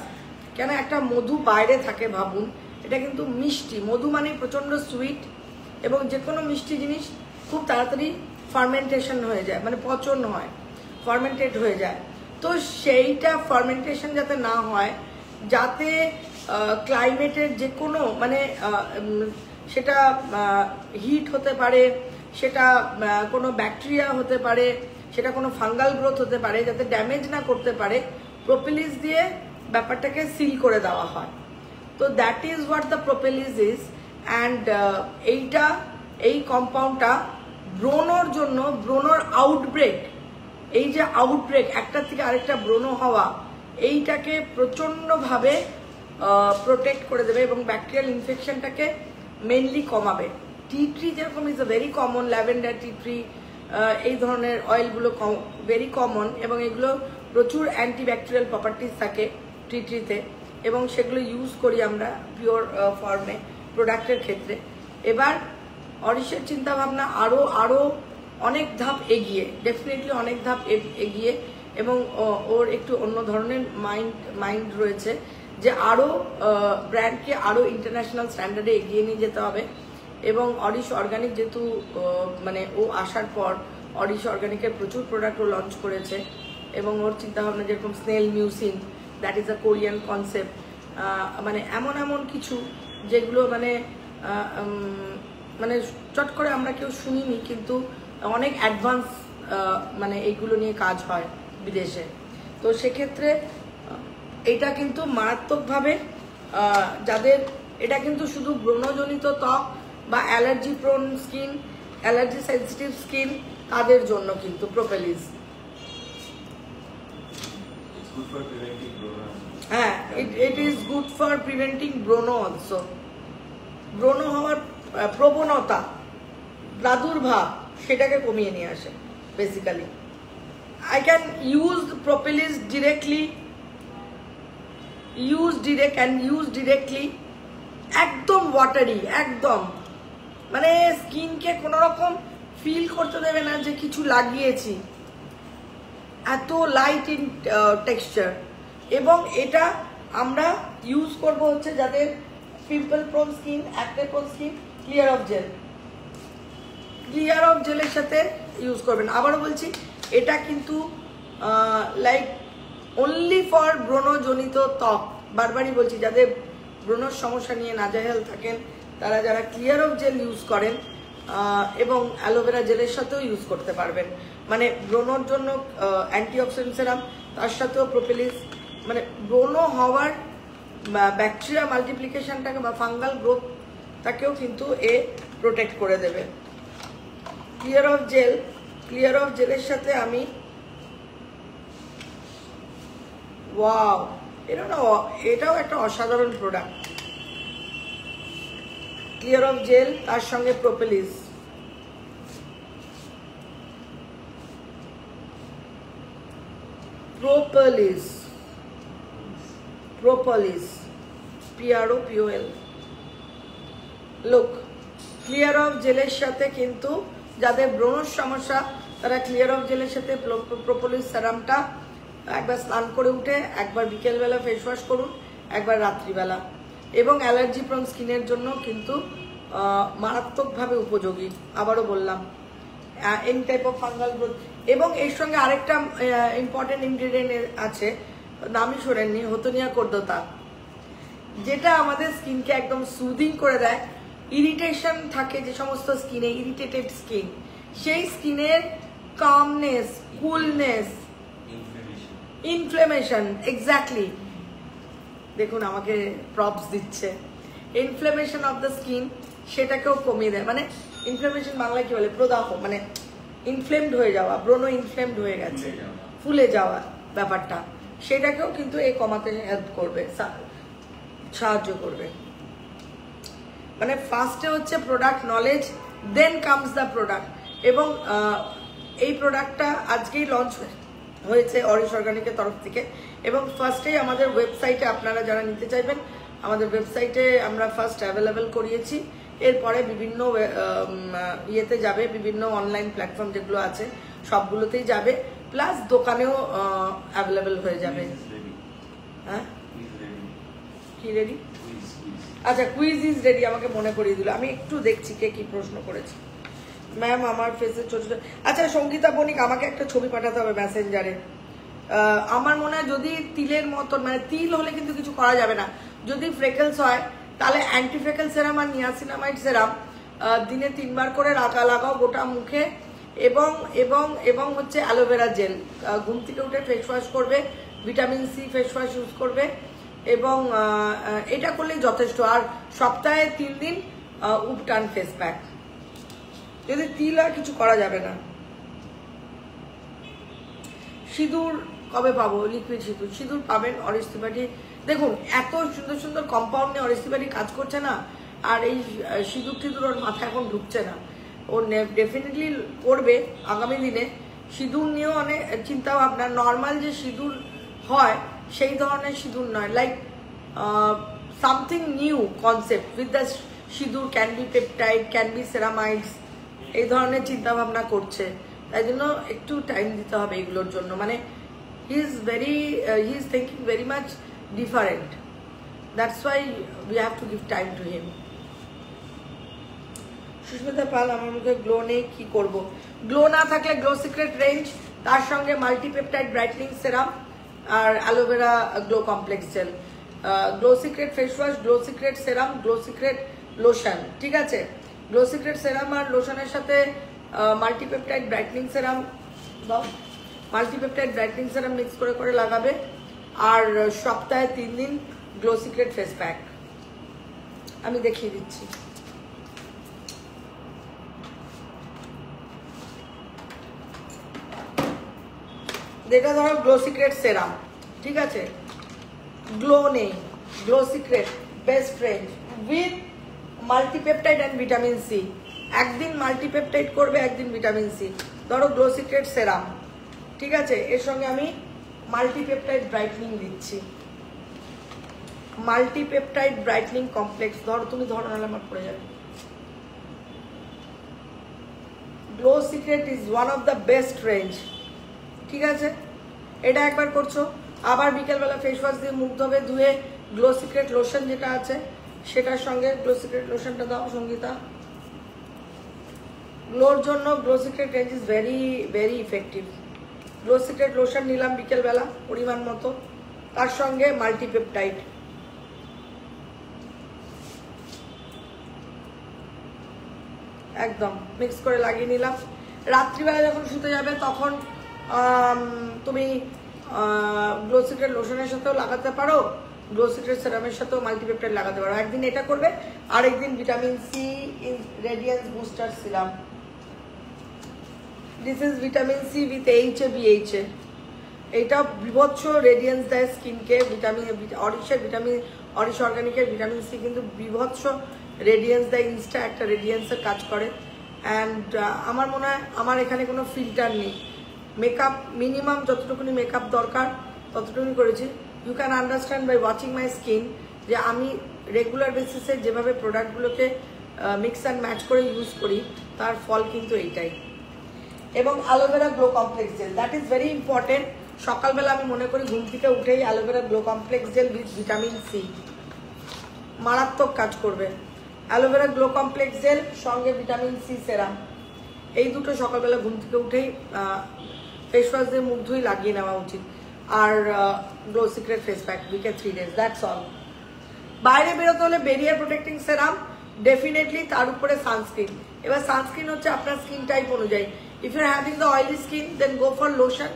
কেন একটা মধু বাইরে থাকে ভাবুন, এটা কিন্তু মিষ্টি, মধু মানে প্রচণ্ড সুইট, এবং যে কোনো মিষ্টি জিনিস খুব তাড়াতাড়ি ফার্মেন্টেশন হয়ে যায়, মানে পচন হয়, ফার্মেন্টেড হয়ে যায়। তো সেইটা ফার্মেন্টেশন যাতে না হয়, যাতে ক্লাইমেটের যে কোনো মানে সেটা হিট হতে পারে, সেটা কোনো ব্যাকটেরিয়া হতে পারে, সেটা কোনো ফাঙ্গাল গ্রোথ হতে পারে, যাতে ড্যামেজ না করতে পারে, প্রোপেলিস দিয়ে ব্যাপারটাকে সিল করে দেওয়া হয়। তো that is what the propolis is. And এই কম্পাউন্ডটা ব্রোনোর জন্য, ব্রোনোর আউটব্রেক, এই যে আউটব্রেক একটার থেকে আরেকটা ব্রোনো হওয়া, এইটাকে প্রচণ্ডভাবে প্রোটেক্ট করে দেবে এবং ব্যাকটেরিয়াল ইনফেকশনটাকে মেনলি কমাবে। টি ট্রি যেরকম is a very common, lavender, tea tree, এই ধরনের অয়েলগুলো ভেরি কমন, এবং এগুলো প্রচুর অ্যান্টিব্যাকটেরিয়াল প্রপার্টিস থাকে টি ট্রিতে, এবং সেগুলো ইউজ করি আমরা পিওর ফর্মে প্রোডাক্টের ক্ষেত্রে। এবার অরিশের চিন্তাভাবনা আরও অনেক ধাপ এগিয়ে, ডেফিনেটলি অনেক ধাপ এগিয়ে, এবং ওর একটু অন্য ধরনের মাইন্ড রয়েছে যে আরও ব্র্যান্ডকে আরও ইন্টারন্যাশনাল স্ট্যান্ডার্ডে এগিয়ে নিয়ে যেতে হবে। এবং অরিশ অর্গানিক যেহেতু মানে ও আসার পর অরিশ অর্গানিকের প্রচুর প্রোডাক্ট ও লঞ্চ করেছে, এবং ওর চিন্তাভাবনা যেরকম snail mucin, that is a Korean concept, মানে এমন কিছু যেগুলো মানে চট করে আমরা কেউ শুনিনি, কিন্তু অনেক অ্যাডভান্স মানে এইগুলো নিয়ে কাজ হয় বিদেশে। তো সেক্ষেত্রে এটা কিন্তু মারাত্মকভাবে যাদের, এটা কিন্তু শুধু ব্রণজনিত ত্বক বা allergy prone skin, allergy sensitive skin, তাদের জন্য কিন্তু প্রোপেলিস। হ্যাঁ, it is good for preventing ব্রোনো অলসো। ব্রোনো হওয়ার প্রবণতা, প্রাদুর্ভাব, সেটাকে কমিয়ে নিয়ে আসে basically. I can use propolis directly, use directly, একদম ওয়াটারি, একদম মানে স্কিনকে কোনো রকম ফিল করতে দেবে না যে কিছু লাগিয়েছি, এত লাইট ইন টেক্সচার। এবং এটা আমরা ইউজ করব হচ্ছে যাদের pimple prone skin, acne prone skin, clear of জেলের সাথে ইউজ করবেন। আবারও বলছি, এটা কিন্তু লাইক অনলি ফর ব্রণজনিত ত্বক, বারবারই বলছি, যাদের ব্রণর সমস্যা নিয়ে নাজেহাল থাকেন, তারা যারা ক্লিয়ার অফ জেল ইউজ করেন এবং অ্যালোভেরা জেলের সাথেও ইউজ করতে পারবেন। মানে ব্রণর জন্য অ্যান্টিঅক্সিডেন্ট সেরাম, তার সাথেও প্রোপেলিস, মানে ব্রণ হওয়ার ব্যাকটেরিয়া মাল্টিপ্লিকেশনটাকে বা ফাঙ্গাল গ্রোথ তাকেও কিন্তু এ প্রোটেক্ট করে দেবে। ক্লিয়ার অফ জেলের সাথে আমি ওয়াও, এটাও একটা অসাধারণ প্রোডাক্ট। ক্লিয়ার অফ জেল, তার সঙ্গে প্রোপেলিস, PROPOL। লুক, ক্লিয়ার অফ জেলের সাথে কিন্তু যাদের ব্রণর সমস্যা, তারা ক্লিয়ার অফ জেলের সাথে প্রোপোলিস সেরামটা একবার স্নান করে উঠে, একবার বিকেলবেলা ফেস ওয়াশ করুন, একবার রাত্রিবেলা। এবং অ্যালার্জি প্রোন স্কিনের জন্য কিন্তু মারাত্মকভাবে উপযোগী। আবারও বললাম, any type of fungal growth এবং এর সঙ্গে আরেকটা ইম্পর্টেন্ট ইনগ্রিডিয়েন্ট আছে, নামই শোনেননি, হতনিয়া কর্দতা, যেটা আমাদের স্কিনকে একদম সুদিং করে দেয়। ইরিটেশন থাকে যে সমস্ত স্কিনে, ইরিটেটেড স্কিন, সেই স্কিনের কামনেস, কুলনেস, ইনফ্লেমেশন, এক্স্যাক্টলি, দেখুন আমাকে প্রপস দিচ্ছে, ইনফ্লেমেশন অফ দ্য স্কিন সেটাকেও কমিয়ে দেয়। মানে ইনফ্লেমেশন বাংলায় কি বলে, প্রদাহ, মানে ইনফ্লেমড হয়ে যাওয়া, ব্রণ ইনফ্লেমড হয়ে গেছে, ফুলে যাওয়া ব্যাপারটা, সেটাকেও কিন্তু এই কমাতে হেল্প করবে, সাহায্য করবে। মানে ফার্স্টে হচ্ছে product knowledge, then comes the product. এবং এই প্রোডাক্টটা আজকেই লঞ্চ হয়েছে অরিশ অর্গানিকের তরফ থেকে, এবং ফার্স্টেই আমাদের ওয়েবসাইটে আপনারা যারা নিতে চাইবেন, আমাদের ওয়েবসাইটে আমরা ফার্স্ট অ্যাভেলেবেল করিয়েছি, এরপরে বিভিন্ন ইয়েতে যাবে, বিভিন্ন অনলাইন প্ল্যাটফর্ম যেগুলো আছে সবগুলোতেই যাবে, প্লাস দোকানেও অ্যাভেলেবেল হয়ে যাবে। হ্যাঁ, কি রেডি? আচ্ছা, কুইজ ইজ রেডি, আমাকে মনে করিয়ে দিল, আমি একটু দেখছি কে কি প্রশ্ন করেছে। ম্যাম আমার ফেসে ছোট ছোট, আচ্ছা সঙ্গীতা বণিক, আমাকে একটা ছবি পাঠাতে হবে মেসেঞ্জারে। আমার মনে হয় যদি তিলের মতন, মানে তিল হলে কিন্তু কিছু করা যাবে না, যদি ফ্রেকেলস হয় তাহলে অ্যান্টি ফ্রেকেল সেরাম আর নিয়াসিনামাইড সেরাম দিনে 3 বার করে লাগাও গোটা মুখে, এবং এবং এবং হচ্ছে অ্যালোভেরা জেল, ঘুম থেকে উঠে ফেস ওয়াশ করবে, vitamin C face wash use করবে, এবং এটা করলেই যথেষ্ট। আর সপ্তাহে 3 দিন উপটান ফেস প্যাক, যদি তিল আর কিছু করা যাবে না। সিঁদুর কবে পাবো? লিকুইড সিঁদুর, সিঁদুর পাবেন অরিশ ত্রিপাঠী। দেখুন এত সুন্দর সুন্দর কম্পাউন্ড নিয়ে অরিশ ত্রিপাঠী কাজ করছে না, আর এই সিঁদুর টিঁদুর ওর মাথায় এখন ঢুকছে না, ও ডেফিনেটলি করবে আগামী দিনে। সিঁদুর নিয়েও অনেক চিন্তা ভাবনা, নর্মাল যে সিঁদুর হয় সেই ধরনের সিঁদুর নয়, like something new concept with the sindoor, can be peptide, can be ceramides, এই ধরনের চিন্তা ভাবনা করছে, তাই জন্য একটু টাইম দিতে হবে এগুলোর জন্য। মানে he is thinking very much different, that's why we have to give time to him. Susmita Pal, আমার মুখে গ্লো নেই, কি করব? গ্লো না থাকলে গ্লো সিক্রেট রেঞ্জ, তার সঙ্গে মাল্টিপেপটাইড ব্রাইটনিং সেরাম আর aloe vera glow complex gel, glow secret face wash, glow secret serum, glow secret lotion, ঠিক আছে? গ্লো সিক্রেট সেরাম আর লোশনের সাথে মাল্টিপেপটাইড ব্রাইটনিং সেরাম দাও, মাল্টিপেপটাইড ব্রাইটনিং সেরাম মিক্স করে করে লাগাবে, আর সপ্তাহে 3 দিন গ্লো সিক্রেট ফেস প্যাক। আমি দেখিয়ে দিচ্ছি। যেটা ধরো গ্লো সিক্রেট সেরাম, ঠিক আছে, গ্লো নেই, glow secret best range with multipeptide and vitamin C, একদিন মাল্টিপেপটাইড করবে, একদিন ভিটামিন সি, ধরো গ্লো সিক্রেট সেরাম, ঠিক আছে, এর সঙ্গে আমি মাল্টিপেপটাইড ব্রাইটনিং দিচ্ছি, মাল্টিপেপটাইড ব্রাইটনিং কমপ্লেক্স, ধরো তুমি ধরো নাহলে আমার পড়ে যাবে। Glow secret is one of the best range, ঠিক আছে? এটা একবার করছো, আবার বিকেলবেলা ফেস ওয়াশ দিয়ে মুখ ধোবে, ধুয়ে গ্লো সিক্রেট লোশন যেটা আছে সেটার সঙ্গে গ্লো সিক্রেট লোশনটা দাও সঙ্গীতা। গ্লোর জন্য glow secret range is very very effective. Glow secret lotion নিলাম বিকেলবেলা পরিমাণ মতো, তার সঙ্গে মাল্টিপেপটাইড, একদম মিক্স করে লাগিয়ে নিলাম। রাত্রিবেলা যখন শুতে যাবে তখন তুমি গ্লো সিক্রেট লোশনের সাথেও লাগাতে পারো, গ্লো সিক্রেট সেরামের সাথেও মাল্টিপেপটাইড লাগাতে পারো। একদিন এটা করবে, আরেকদিন vitamin C radiance booster serum. This is vitamin C with BHA, এইটা বিভৎস রেডিয়েন্স দেয় স্কিনকে। অরিশ অর্গানিকের ভিটামিন সি কিন্তু বিভৎস রেডিয়েন্স দেয়, ইনস্টা একটা রেডিয়েন্সের কাজ করে। অ্যান্ড আমার মনে হয় আমার এখানে কোনো ফিল্টার নেই, মেকআপ মিনিমাম যতটুকুনি মেকআপ দরকার ততটুকুনি করেছি। You can understand by watching my skin যে আমি রেগুলার বেসিসে যেভাবে প্রোডাক্টগুলোকে মিক্স অ্যান্ড ম্যাচ করে ইউজ করি তার ফল কিন্তু এইটাই। এবং aloe vera glow complex gel, that is very important. সকালবেলা আমি মনে করি ঘুম থেকে উঠেই aloe vera glow complex gel with vitamin C মারাত্মক কাজ করবে। অ্যালোভেরা গ্লো কমপ্লেক্স জেল সঙ্গে ভিটামিন সি সেরাম, এই দুটো সকালবেলা ঘুম থেকে উঠেই ফেস ওয়াশ দিয়ে মুখ ধুই লাগিয়ে নেওয়া উচিত। আর গ্লো সিক্রেট ফেস প্যাক উইকে 3 days, দ্যাটস অল। বাইরে বেরোতে হলে বেরিয়ার প্রোটেক্টিং সেরাম ডেফিনেটলি, তার উপরে সানস্ক্রিন। এবার সানস্ক্রিন হচ্ছে আপনার স্কিন টাইপ অনুযায়ী। If you are having the oily skin then go for lotion,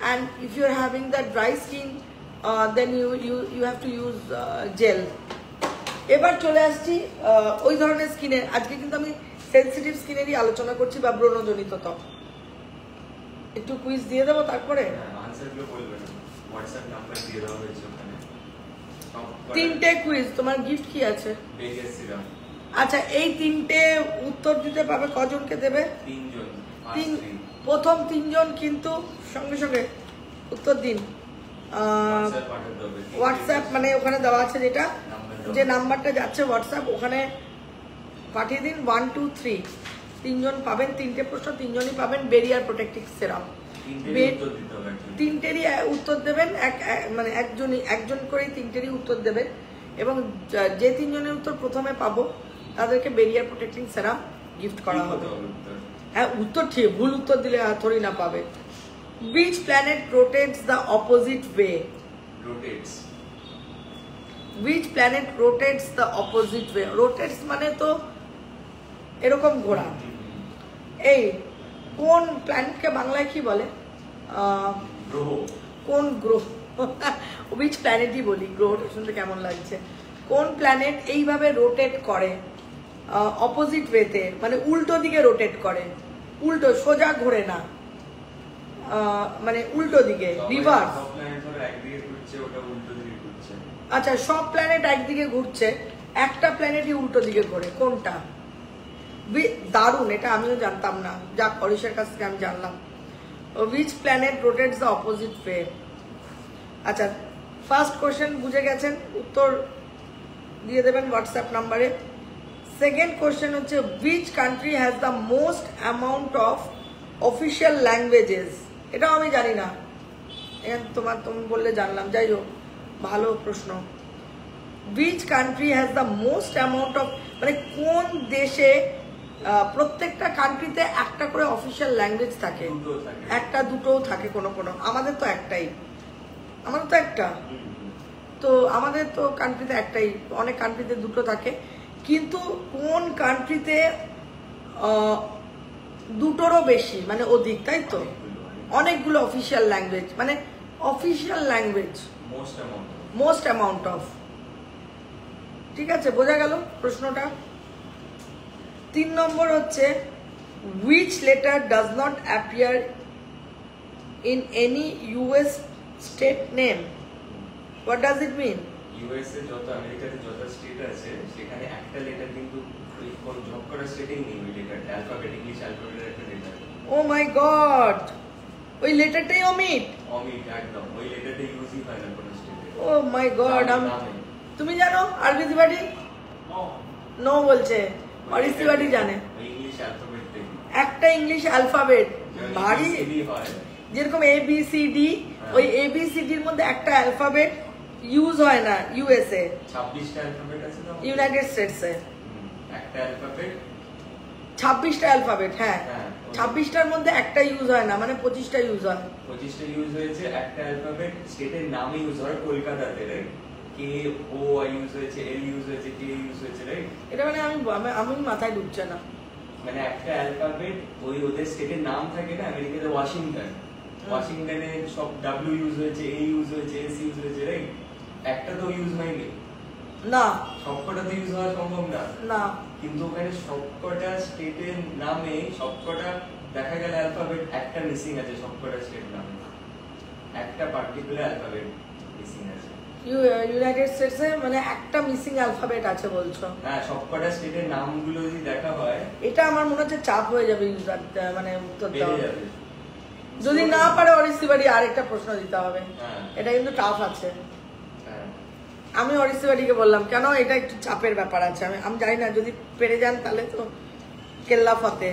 and if you are having the dry skin then you have to use gel. এবার চলে আসছি ওই ধরনের স্কিনের, আজকে কিন্তু আমি সেন্সিটিভ স্কিনেরই আলোচনা করছি বা ব্রণজনিত ত্বক। একটু কুইজ দিয়ে দেবো তারপরে। তিনটে কুইজ, তোমার গিফট কি আছে? আচ্ছা, এই তিনটে উত্তর দিতে পারবে কজনকে দেবে? প্রথম 3 জন কিন্তু সঙ্গে সঙ্গে উত্তর দিন। হোয়াটসঅ্যাপ মানে ওখানে দেওয়া আছে যেটা, যে নাম্বারটা যাচ্ছে হোয়াটসঅ্যাপ, ওখানে পাঠিয়ে দিন 1 2 3। 3 জন পাবেন, 3টে প্রশ্ন, 3 জনই পাবেন বেরিয়ার প্রোটেক্টিভ সেরাম। তিনটেরই উত্তর দেবেন, মানে একজন করেই তিনটেরই উত্তর দেবেন, এবং যে 3 জনের উত্তর প্রথমে পাবো তাদেরকে বেরিয়ার প্রোটেক্টিং সেরাম গিফট করা হবে। হ্যাঁ, উত্তর ঠিক, ভুল উত্তর দিলে থোড়ি না পাবে। Which planet rotates the opposite way? Which planet rotates the opposite way? Rotates মানে তো এরকম ঘোরা। এই কোন প্ল্যানেটকে বাংলায় কি বলে? গ্রহ। কোন গ্রহ? which প্ল্যানেটই বলি, গ্রহটা শুনতে কেমন লাগছে। কোন প্ল্যানেট এইভাবে রোটেট করে অপোজিট ওয়েতে, মানে উল্টো দিকে রোটেট করে, উল্টো, সোজা ঘোরে না, মানে উল্টো দিকে, রিভার্স। আচ্ছা, সব প্ল্যানেট একদিকে ঘুরছে, একটা প্ল্যানেটই উল্টো দিকে ঘোরে, কোনটা? দারুণ, এটা আমিও জানতাম না, যা অরিশের কাছ থেকে আমি জানলাম। which planet rotates the opposite way? আচ্ছা, ফার্স্ট কোশ্চেন বুঝে গেছেন, উত্তর দিয়ে দেবেন হোয়াটসঅ্যাপ নাম্বারে। সেকেন্ড কোশ্চেন হচ্ছে which country has the most amount of official languages? এটাও আমি জানি না, তুমি বললে জানলাম, যাই হোক ভালো প্রশ্ন। which country has the most amount of, মানে কোন দেশে প্রত্যেকটা কান্ট্রিতে একটা করে অফিসিয়াল ল্যাঙ্গুয়েজ থাকে, একটা দুটোও থাকে কোনো কোনো, আমাদের তো একটাই, আমাদের তো একটা, তো আমাদের তো কান্ট্রিতে একটাই, অনেক কান্ট্রিতে দুটো থাকে, কিন্তু কোন কান্ট্রিতে দুটোরও বেশি, মানে অধিক, তাই তো? অনেকগুলো অফিসিয়াল ল্যাঙ্গুয়েজ, মানে official language most amount of. ঠিক আছে, বোঝা গেল প্রশ্নটা। 3 নম্বর হচ্ছে which letter does not appear in any US state name? What does it mean? US এ যত আমেরিকাতে যত স্টেট আছে সেখানে একটা লেটার কিন্তু কোন জব করা স্টেটেই নেই, ওই লেটারটা অ্যালফাবেট, ইংলিশ অ্যালফাবেটের একটা লেটার। ও মাই গড, ওই লেটারটাই অমিট? অমিট, একদম, ওই লেটারটা ইউজই হয় না কোন স্টেটে। ও মাই গড, তুমি জানো আরবি তিবাড়ি? নো বলছে, অরিশ তিবাড়ি জানে। ইংলিশ অ্যালফাবেট একটা ইংলিশ অ্যালফাবেট ভারী, যেরকম ABCD, ওই ABCDর মধ্যে একটা অ্যালফাবেট ইউজ হয় না ইউএসএ। 26টা অ্যালফাবেট আছে তো ইউনাইটেড স্টেটসে, একটা অ্যালফাবেট 26টা অ্যালফাবেট। হ্যাঁ, 26টার মধ্যে একটা ইউজ হয় না, মানে 25টা ইউজ হয়। 25টা ইউজ হয়েছে, একটা অ্যালফাবেট স্টেটের নামে ইউজ হয়, কলকাতাতে রাইট, কে ও ইউজ হয়েছে, এল ইউজ হয়েছে, কে ইউজ হয়েছে, রাইট? এটা মানে আমি মাথায় ঢুকছে না, মানে একটা অ্যালফাবেট ওই ওদের স্টেটের নাম থাকে না, আমেরিকাতে ওয়াশিংটন, ওয়াশিংটনে সব ডব্লিউ ইউজ হয়েছে, এ ইউজ হয়েছে, এস ইউজ হয়েছে, রাইট? একটা তো ইউজ হয়নি না, সবকটা তো ইউজ হওয়া সম্ভব না, না, কিন্তু ওখানে সবকটা স্টেটের নামে সবকটা দেখা গেল অ্যালফাবেট একটা মিসিং আছে, সবকটা স্টেট নামে একটা পার্টিকুলার অ্যালফাবেট মিসিং আছে। ইউনাইটেড স্টেটসে মানে একটা মিসিং অ্যালফাবেট আছে বলছো? হ্যাঁ, সবকটা স্টেটের নামগুলো যদি দেখা হয়, এটা আমার মনে হচ্ছে চাপ হয়ে যাবে ইউজার, মানে উত্তর দেওয়া যদি না পারে অরিশ তিবাড়ি আরেকটা প্রশ্ন দিতে হবে। এটা কিন্তু টাফ আছে। আমি অরিশ তিবাড়িকে বললাম কেন, এটা একটু চাপের ব্যাপার আছে, আমি জানি না, যদি পেরে যান তাহলে তো কেল্লা ফতে,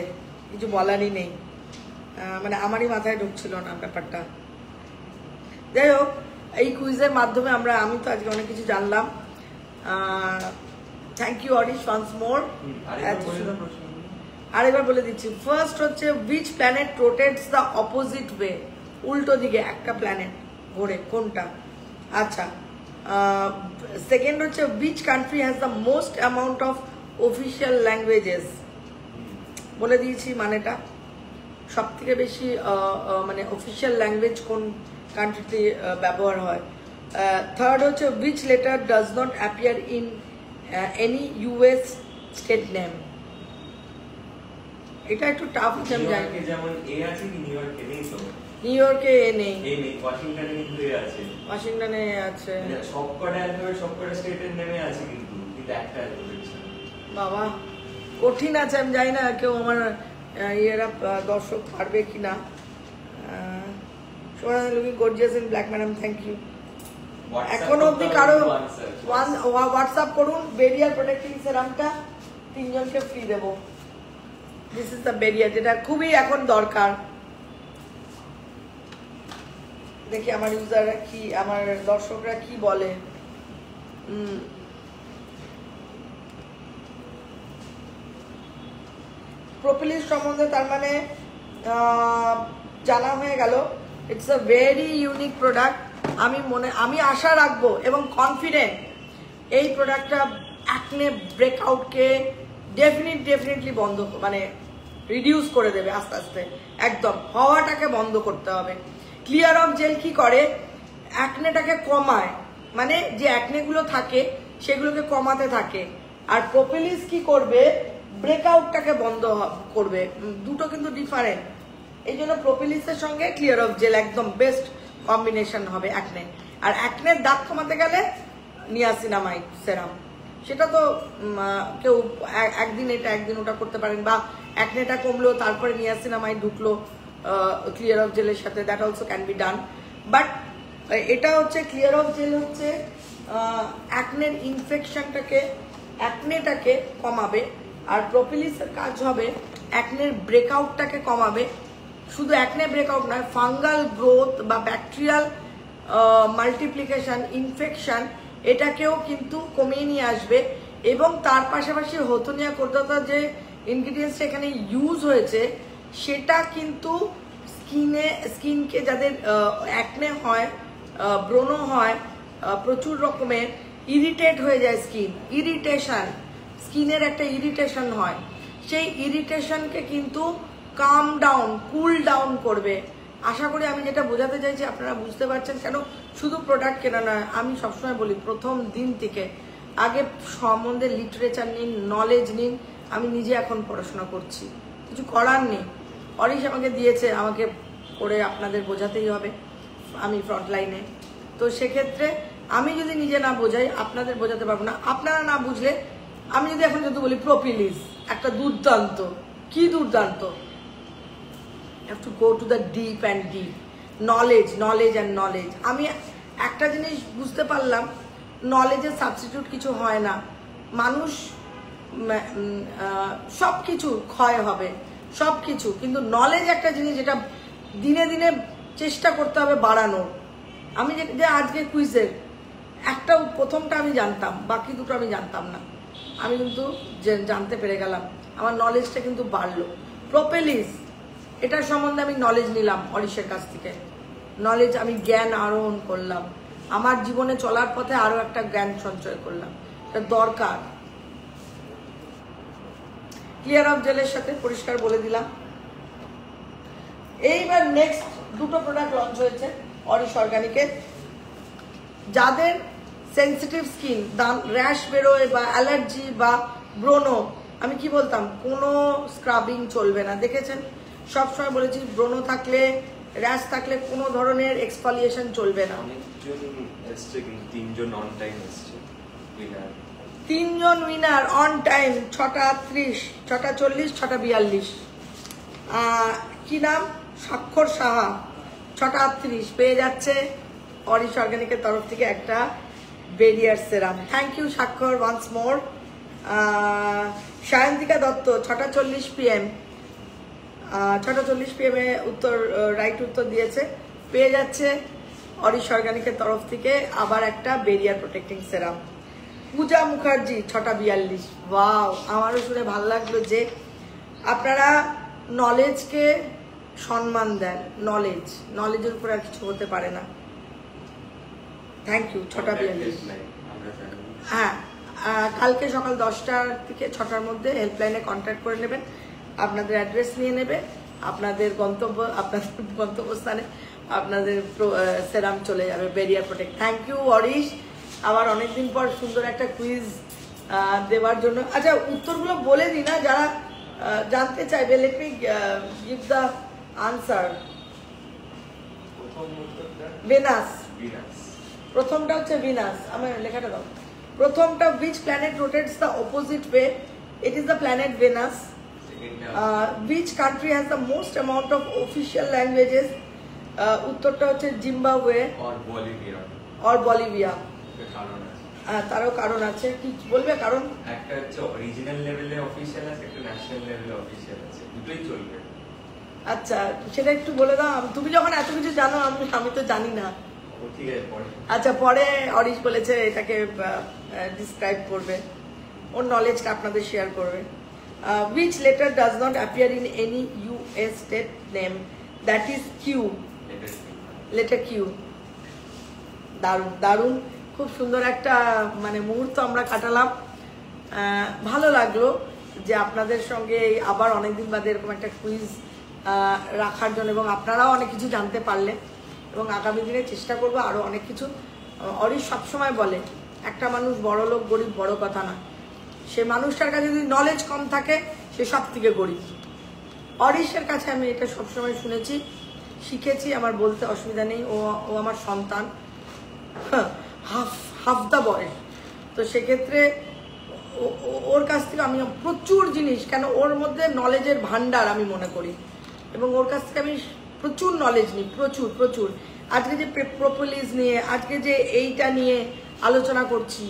কিছু বলারই নেই, মানে আমারই মাথায় ঢুকছিল না ব্যাপারটা। যাই হোক, এই কুইজের মাধ্যমে আমি তো আজকে অনেক কিছু জানলাম। Thank you Arish once more. আরেকবার বলে দিচ্ছি। ফার্স্ট হচ্ছে which planet rotates the opposite way? উল্টো দিকে একটা প্ল্যানেট ঘোরে, কোনটা? আচ্ছা, সেকেন্ড হচ্ছে which country has the most amount of official languages? বলে দিয়েছি মানেটা। সব থেকে বেশি মানে অফিসিয়াল ল্যাঙ্গুয়েজ কোন কান্ট্রিতে ব্যবহার হয়। থার্ড হচ্ছে which letter does not appear in any US state name? এটা একটু টাফ আছে, আমি জানি। যেমন এ আছে কি নিউ ইয়র্কে? নেই তো। নিউ ইয়র্কে এ নেই। ওয়াশিংটনে কিন্তু এ আছে। ওয়াশিংটনে আছে। সবকটা অ্যালফাবেট সবকটা স্টেটের নেমে আছে কিন্তু একটা অ্যালফাবেট ছিল। বাবা কঠিন আছে, আমি জানি না কেউ আমার ইয়েরা দর্শক পারবে কিনা। Sona looking gorgeous in black, madam thank you. এখনো অবধি কারো হোয়াটসঅ্যাপ করুন, বেরিয়ার প্রোটেক্টিং সেরামটা 3 জনকে ফ্রি দেবো। দিস ইজ দ্য বেরিয়ার, যেটা খুবই এখন দরকার। দেখি আমার ইউজাররা কি, আমার দর্শকরা কি বলে। প্রোপিলিস সম্বন্ধে তার মানে জানা হয়ে গেল, it's a very unique product. আমি আশা রাখবো এবং কনফিডেন্ট এই প্রোডাক্টটা অ্যাকনে ব্রেকআউটকে ডেফিনেটলি বন্ধ, মানে রিডিউস করে দেবে আস্তে আস্তে, একদম হওয়াটাকে বন্ধ করতে হবে। ক্লিয়ার অফ জেল কি করে, অ্যাকনেটাকে কমায়, মানে যে অ্যাকনেগুলো থাকে সেগুলোকে কমাতে থাকে। আর প্রোপিলিস কি করবে, ব্রেকআউটটাকে বন্ধ করবে। দুটো কিন্তু ডিফারেন্ট, এই জন্য প্রোপিলিসের সঙ্গে ক্লিয়ার অফ জেল একদম বেস্ট কম্বিনেশন হবে অ্যাকনে। আর অ্যাকনের দাগ কমাতে গেলে নিয়াসিনামাইড সেরাম, সেটা তো কেউ একদিন এটা একদিন ওটা করতে পারেন, বা অ্যাকনেটা কমলো তারপরে নিয়াসিনামাইড ঢুকলো ক্লিয়ার অফ জেলের সাথে, that also can be done. But এটা হচ্ছে ক্লিয়ার অফ জেল হচ্ছে অ্যাকনের ইনফেকশনটাকে, অ্যাকনেটাকে কমাবে। আর প্রোপিলিসের কাজ হবে অ্যাকনের ব্রেকআউটটাকে কমাবে। শুধু অ্যাকনে ব্রেকআউট নয়, ফাঙ্গাল গ্রোথ বা ব্যাকটেরিয়াল মাল্টিপ্লিকেশন, ইনফেকশন, এটাকেও কিন্তু কমিয়ে নিয়ে আসবে। এবং তার পাশাপাশি হতনিয়া কোর্দাতা যে ইনগ্রিডিয়েন্টসটা এখানে ইউজ হয়েছে, সেটা কিন্তু স্কিনকে যাদের অ্যাকনে হয়, ব্রণ হয়, প্রচুর রকমের ইরিটেট হয়ে যায় স্কিন, ইরিটেশন, স্কিনের একটা ইরিটেশন হয়, সেই ইরিটেশনকে কিন্তু কাম ডাউন, কুল ডাউন করবে। আশা করি আমি যেটা বোঝাতে চাইছি আপনারা বুঝতে পারছেন। কেন শুধু প্রোডাক্ট কেনা নয়, আমি সবসময় বলি প্রথম দিন থেকে আগে সম্বন্ধে লিটারেচার নিন, নলেজ নিন। আমি নিজে এখন পড়াশোনা করছি, কিছু করার নেই। অরিশ আমাকে দিয়েছে, আমাকে করে আপনাদের বোঝাতেই হবে, আমি ফ্রন্টলাইনে। তো সেক্ষেত্রে আমি যদি নিজে না বোঝাই আপনাদের বোঝাতে পারবো না। আপনারা না বুঝলে, আমি যদি এখন যদি বলি প্রোপিলিস একটা দুর্দান্ত, কি দুর্দান্ত, have to go to the deep and deep knowledge and knowledge। আমি একটা জিনিস বুঝতে পারলাম, নলেজের সাবস্টিটিউট কিছু হয় না। মানুষ সব কিছু ক্ষয় হবে, সব কিছু, কিন্তু নলেজ একটা জিনিস যেটা দিনে দিনে চেষ্টা করতে হবে বাড়ানোর। আমি যে আজকে কুইজের একটা প্রথমটা আমি জানতাম, বাকি দুটো আমি জানতাম না, আমি কিন্তু জানতে পেরে গেলাম, আমার নলেজটা কিন্তু বাড়লো। প্রোপিলিস এটার সম্বন্ধে আমি নলেজ নিলাম অরিশের কাছ থেকে, নলেজ আমি জ্ঞান আরোহণ করলাম, আমার জীবনে চলার পথে আরো একটা জ্ঞান সঞ্চয় করলাম, এটা দরকার। ক্লিয়ার অফ জেলের সাথে পরিষ্কার বলে দিলাম। এইবার নেক্সট দুটো প্রোডাক্ট লঞ্চ হয়েছে অরিশ অর্গানিকের। যাদের সেন্সিটিভ স্কিন, র্যাশ বেরোয় বা অ্যালার্জি বা ব্রণ, আমি কি বলতাম, কোনো স্ক্রাবিং চলবে না। দেখেছেন, সবসময় বলেছি ব্রণ থাকলে, র্যাশ থাকলে কোনো ধরনের এক্সফলিয়েশন চলবে না। তিনজন অন টাইম এসছে, তিনজন উইনার অন টাইম, 6:30, 6:40, 6:42। কি নাম? স্বাক্ষর সাহা। 6:38 পেয়ে যাচ্ছে অরিশ অর্গানিকের তরফ থেকে একটা barrier serum. Thank you Swakshar once more. Sayantika Dutta 6:40 PM, 6:40 PM উত্তর, রাইট উত্তর দিয়েছে, পেয়ে যাচ্ছে অরিশ অর্গানিকের তরফ থেকে আবার একটা বেরিয়ার প্রোটেক্টিং সেরাম। পূজা মুখার্জি 6:42। ওয়াও, আমারও শুনে ভালো লাগলো যে আপনারা নলেজকে সম্মান দেন, নলেজের উপর আর কিছু হতে পারে না। Thank you. 6:42। হ্যাঁ, কালকে সকাল 10টার থেকে 6টার মধ্যে হেল্পলাইনে কন্ট্যাক্ট করে নেবেন, আপনাদের অ্যাড্রেস নিয়ে নেবে, আপনাদের গন্তব্যস্থানে আপনাদের সেরাম চলে যাবে, barrier protect. Thank you Arish, আবার অনেকদিন পর সুন্দর একটা কুইজ দেওয়ার জন্য। আচ্ছা, উত্তরগুলো বলে দিই না, যারা জানতে চাইবে। Let me give the answer. Venus, প্রথমটা হচ্ছে ভিনাস। আমার লেখাটা দাও। প্রথমটা, which planet rotates the opposite way? It is the planet Venus. Which country has the most amount of official languages? উত্তরটা হচ্ছে জিম্বাবুয়ে or বলিভিয়া। তারও কারণ আছে, কি বলবে কারণ? একটা হচ্ছে অরিজিনাল লেভেলে অফিশিয়াল আছে, একটা ন্যাশনাল লেভেলে অফিশিয়াল আছে, দুটোই চলবে। আচ্ছা, সেটা একটু বলে দাও। তুমি যখন এত কিছু জানো, আমি তো জানি না। ঠিক আছে, পরে। আচ্ছা, পরে অরিশ বলেছে এটাকে ডিসক্রাইব করবে, ওর নলেজকে আপনাদের শেয়ার করবে। which letter does not appear in any US state name? That is Q. Letter Q. দারুণ দারুণ, খুব সুন্দর একটা মানে মুহূর্ত আমরা কাটালাম। ভালো লাগলো যে আপনাদের সঙ্গে আবার অনেকদিন বাদে এরকম একটা কুইজ রাখার জন্য, এবং আপনারাও অনেক কিছু জানতে পারলে, এবং আগামী দিনে চেষ্টা করবো আরও অনেক কিছু। অরিশ সবসময় বলে, একটা মানুষ বড় লোক গরিব বড় কথা না, সে মানুষটার কাছে যদি নলেজ কম থাকে সে সব থেকে গরিব। অরিশের কাছে আমি এটা সবসময় শুনেছি, শিখেছি, আমার বলতে অসুবিধা নেই। ও আমার সন্তান, হাফ দ্য বয়স। তো সেক্ষেত্রে ওর কাছ থেকে আমি প্রচুর জিনিস, কেন ওর মধ্যে নলেজের ভান্ডার আমি মনে করি, এবং ওর কাছ থেকে আমি প্রচুর নলেজ নিই, প্রচুর প্রচুর। আজকে যে প্রোপোলিস নিয়ে, আজকে যে এইটা নিয়ে আলোচনা করছি,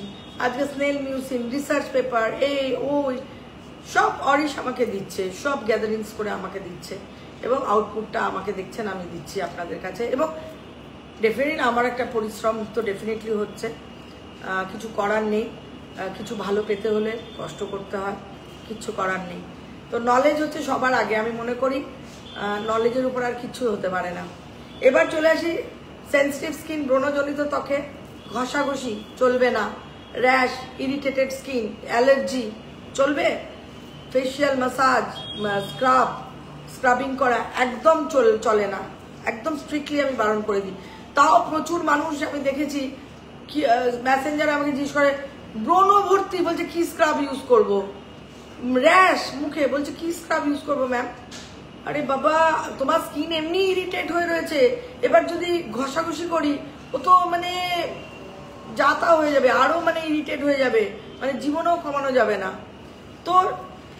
আজকে স্নেল মিউজিয়াম রিসার্চ পেপার, এই ওই সব অরিশ আমাকে দিচ্ছে, সব গ্যাদারিংস করে আমাকে দিচ্ছে, এবং আউটপুটটা আমাকে দেখছেন আমি দিচ্ছি আপনাদের কাছে। এবং ডেফিনেটলি আমার একটা পরিশ্রম তো ডেফিনেটলি হচ্ছে, কিছু করার নেই। কিছু ভালো পেতে হলে কষ্ট করতে হয়, কিচ্ছু করার নেই। তো নলেজ হচ্ছে সবার আগে, আমি মনে করি নলেজের উপর আর কিছু হতে পারে না। এবার চলে আসি সেন্সিটিভ স্কিন, ব্রণজনিত ত্বকে ঘষাঘষি চলবে না, র্যাশ, ইরিটেটেড স্কিন, অ্যালার্জি চলবে, ফেশিয়াল ম্যাসাজ, স্ক্রাবিং করা একদম চলে না, একদম স্ট্রিক্টলি আমি বারণ করে দিই। তাও প্রচুর মানুষ আমি দেখেছি, কি মেসেঞ্জারে আমাকে জিজ্ঞেস করে, ব্রণ ভর্তি, বলছে কি স্ক্রাব ইউজ করব, র্যাশ মুখে, বলছে কি স্ক্রাব ইউজ করবো ম্যাম। আরে বাবা, তোমার স্কিন এমনি ইরিটেট হয়ে রয়েছে, এবার যদি ঘষাঘষি করি ও তো মানে যাতা হয়ে যাবে, আরো মানে ইরিটেট হয়ে যাবে, মানে জীবনেও কমানো যাবে না। তো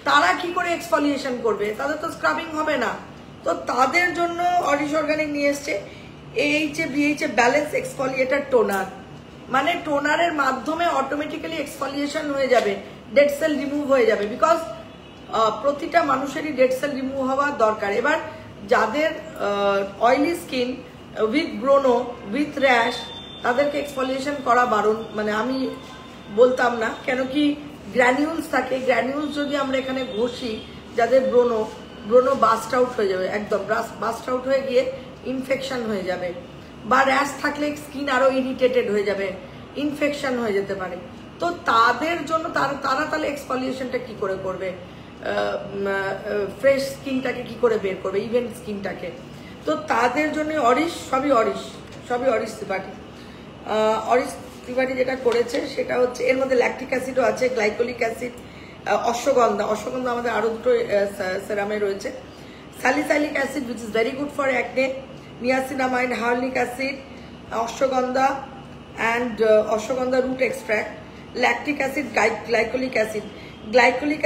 তারা কি করে এক্সফলিয়েশন করবে? তাদের তো স্ক্রাবিং হবে না। তো তাদের জন্য অরিশ অর্গানিক নিয়ে এসছে AHA ব্যালেন্স এক্সফলিয়েটার টোনার, মানে টোনারের মাধ্যমে অটোমেটিক্যালি এক্সফলিয়েশন হয়ে যাবে, ডেড সেল রিমুভ হয়ে যাবে। বিকজ প্রতিটা মানুষেরই ডেড সেল রিমুভ হওয়া দরকার। এবার যাদের অয়েলি স্কিন উইথ ব্রোনো উইথ র্যাশ, তাদেরকে এক্সফলিয়েশন করা বারণ, মানে আমি বলতাম না, কেন কি গ্র্যানিউলস থাকে, গ্র্যানিউলস যদি আমরা এখানে ঘষি, যাদের ব্রোনো বাস্ট আউট হয়ে যাবে, একদম বাস্ট আউট হয়ে গিয়ে ইনফেকশন হয়ে যাবে, বা র্যাশ থাকলে স্কিন আরো ইরিটেটেড হয়ে যাবে, ইনফেকশন হয়ে যেতে পারে। তো তাদের জন্য তারা তাহলে এক্সফলিয়েশনটা কি করে করবে, ফ্রেশ স্কিনটাকে কি করে বের করবে, ইভেন স্কিনটাকে। তো তাদের জন্য সবই অরিশ ত্রিপাঠী যেটা করেছে সেটা হচ্ছে, এর মধ্যে ল্যাকটিক অ্যাসিডও আছে, গ্লাইকোলিক অ্যাসিড, অশ্বগন্ধা আমাদের আরো দুটো সেরামে রয়েছে, salicylic acid which is very good for acne, niacinamide, হার্লিক acid, ashwagandha and ashwagandha root extract, lactic acid, glycolic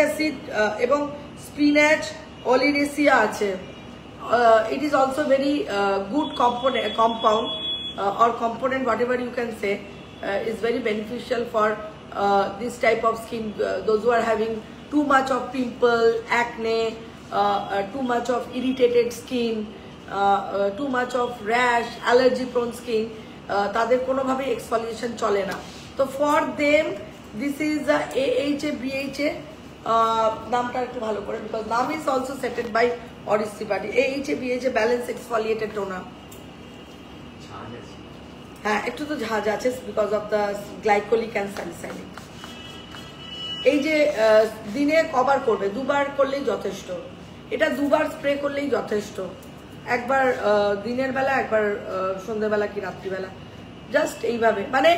acid এবং স্পিনাচ, অলিরেসিয়া আছে। It is also very good compound or component, whatever you can say, is very beneficial for this type of skin. Those who are having too much of pimple, acne, too much of irritated skin, too much of rash, allergy prone skin, তাদের কোনোভাবে এক্সফলিয়েশন চলে না। তো for them this is AHA BHA নামটা একটু ভালো করে, because নাম is also set by Arish Tripathi. AHA balance exfoliated toner. হ্যাঁ, একটু তো ঝাঁজ আছে because of the glycolic and salicylic. এই যে দিনে কবার করবে, দুবার করলেই যথেষ্ট। এটা দুবার স্প্রে করলেই যথেষ্ট, একবার দিনের বেলা, একবার সন্ধ্যেবেলা কি রাত্রিবেলা, জাস্ট এইভাবে। মানে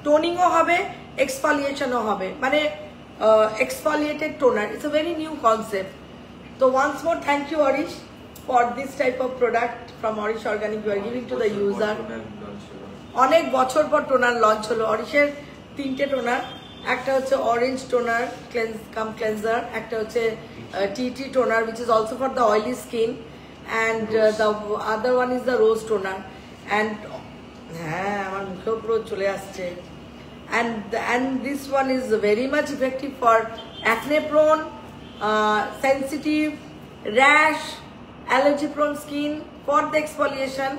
টোনিংও হবে, এক্সফলিয়েশনও হবে, মানে exfoliated toner. It's a very new concept. So once more, thank you Orish for this type of product from Orish Organic you are giving to the user. অনেক বছর পর টোনার লঞ্চ হলো অরিশের। 3টে টোনার, একটা হচ্ছে অরেঞ্জ টোনার ক্লেন্সার, একটা হচ্ছে টি toner which is also for the oily skin, and the other one is the rose toner. And হ্যাঁ, আমার মুখেও পুরো চলে আসছে। And this one is very much effective for acne prone, sensitive, rash, allergy prone skin. For the exfoliation,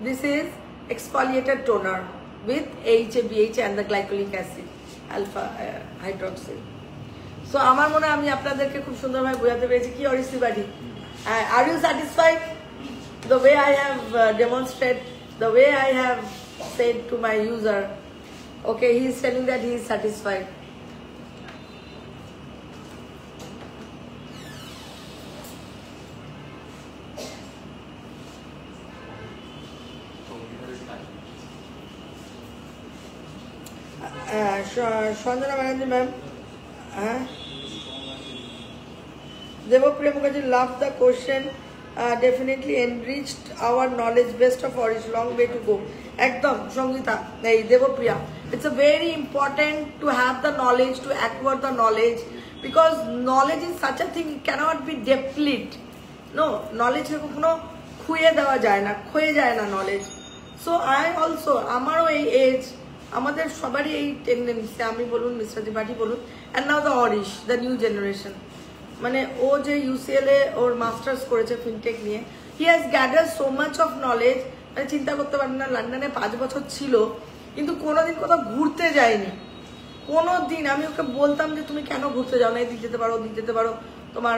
this is exfoliated toner with AHA, BHA and the glycolic acid alpha hydroxy. So আমার মনে হয় আমি আপনাদেরকে খুব সুন্দরভাবে বোঝাতে পেরেছি কি Auris Tripathi. Are you satisfied the way I have demonstrated, the way I have said to my user? Okay, he is telling that he is satisfied. Shanjana Banerjee ma'am, Devapriya Mukherjee loved the question, definitely enriched our knowledge, best of Orish, long way to go. Ekdom Sangita, hey Devapriya, it's a very important to have the knowledge, to acquire the knowledge, because knowledge is such a thing, it cannot be depleted. No, knowledge কখনো খুঁয়ে দেওয়া যায় না, ক্ষয়ে যায় না knowledge. So I also, আমারও এই age, আমাদের সবারই এই টেন্ডেন্সি, আমি বলুন, মিস্টার ত্রিপাঠী বলুন, and now the Orish, the new generation. মানে ও যে UCL এ ওর মাস্টার্স করেছে ফিনটেক নিয়ে, he has gathered so much of knowledge, মানে চিন্তা করতে পারেন না, লন্ডনে 5 বছর ছিল কিন্তু কোনোদিন কোথাও ঘুরতে যায়নি। কোনোদিন আমি ওকে বলতাম যে তুমি কেন ঘুরতে যাও না, এদিক যেতে পারো, ওদিক যেতে পারো, তোমার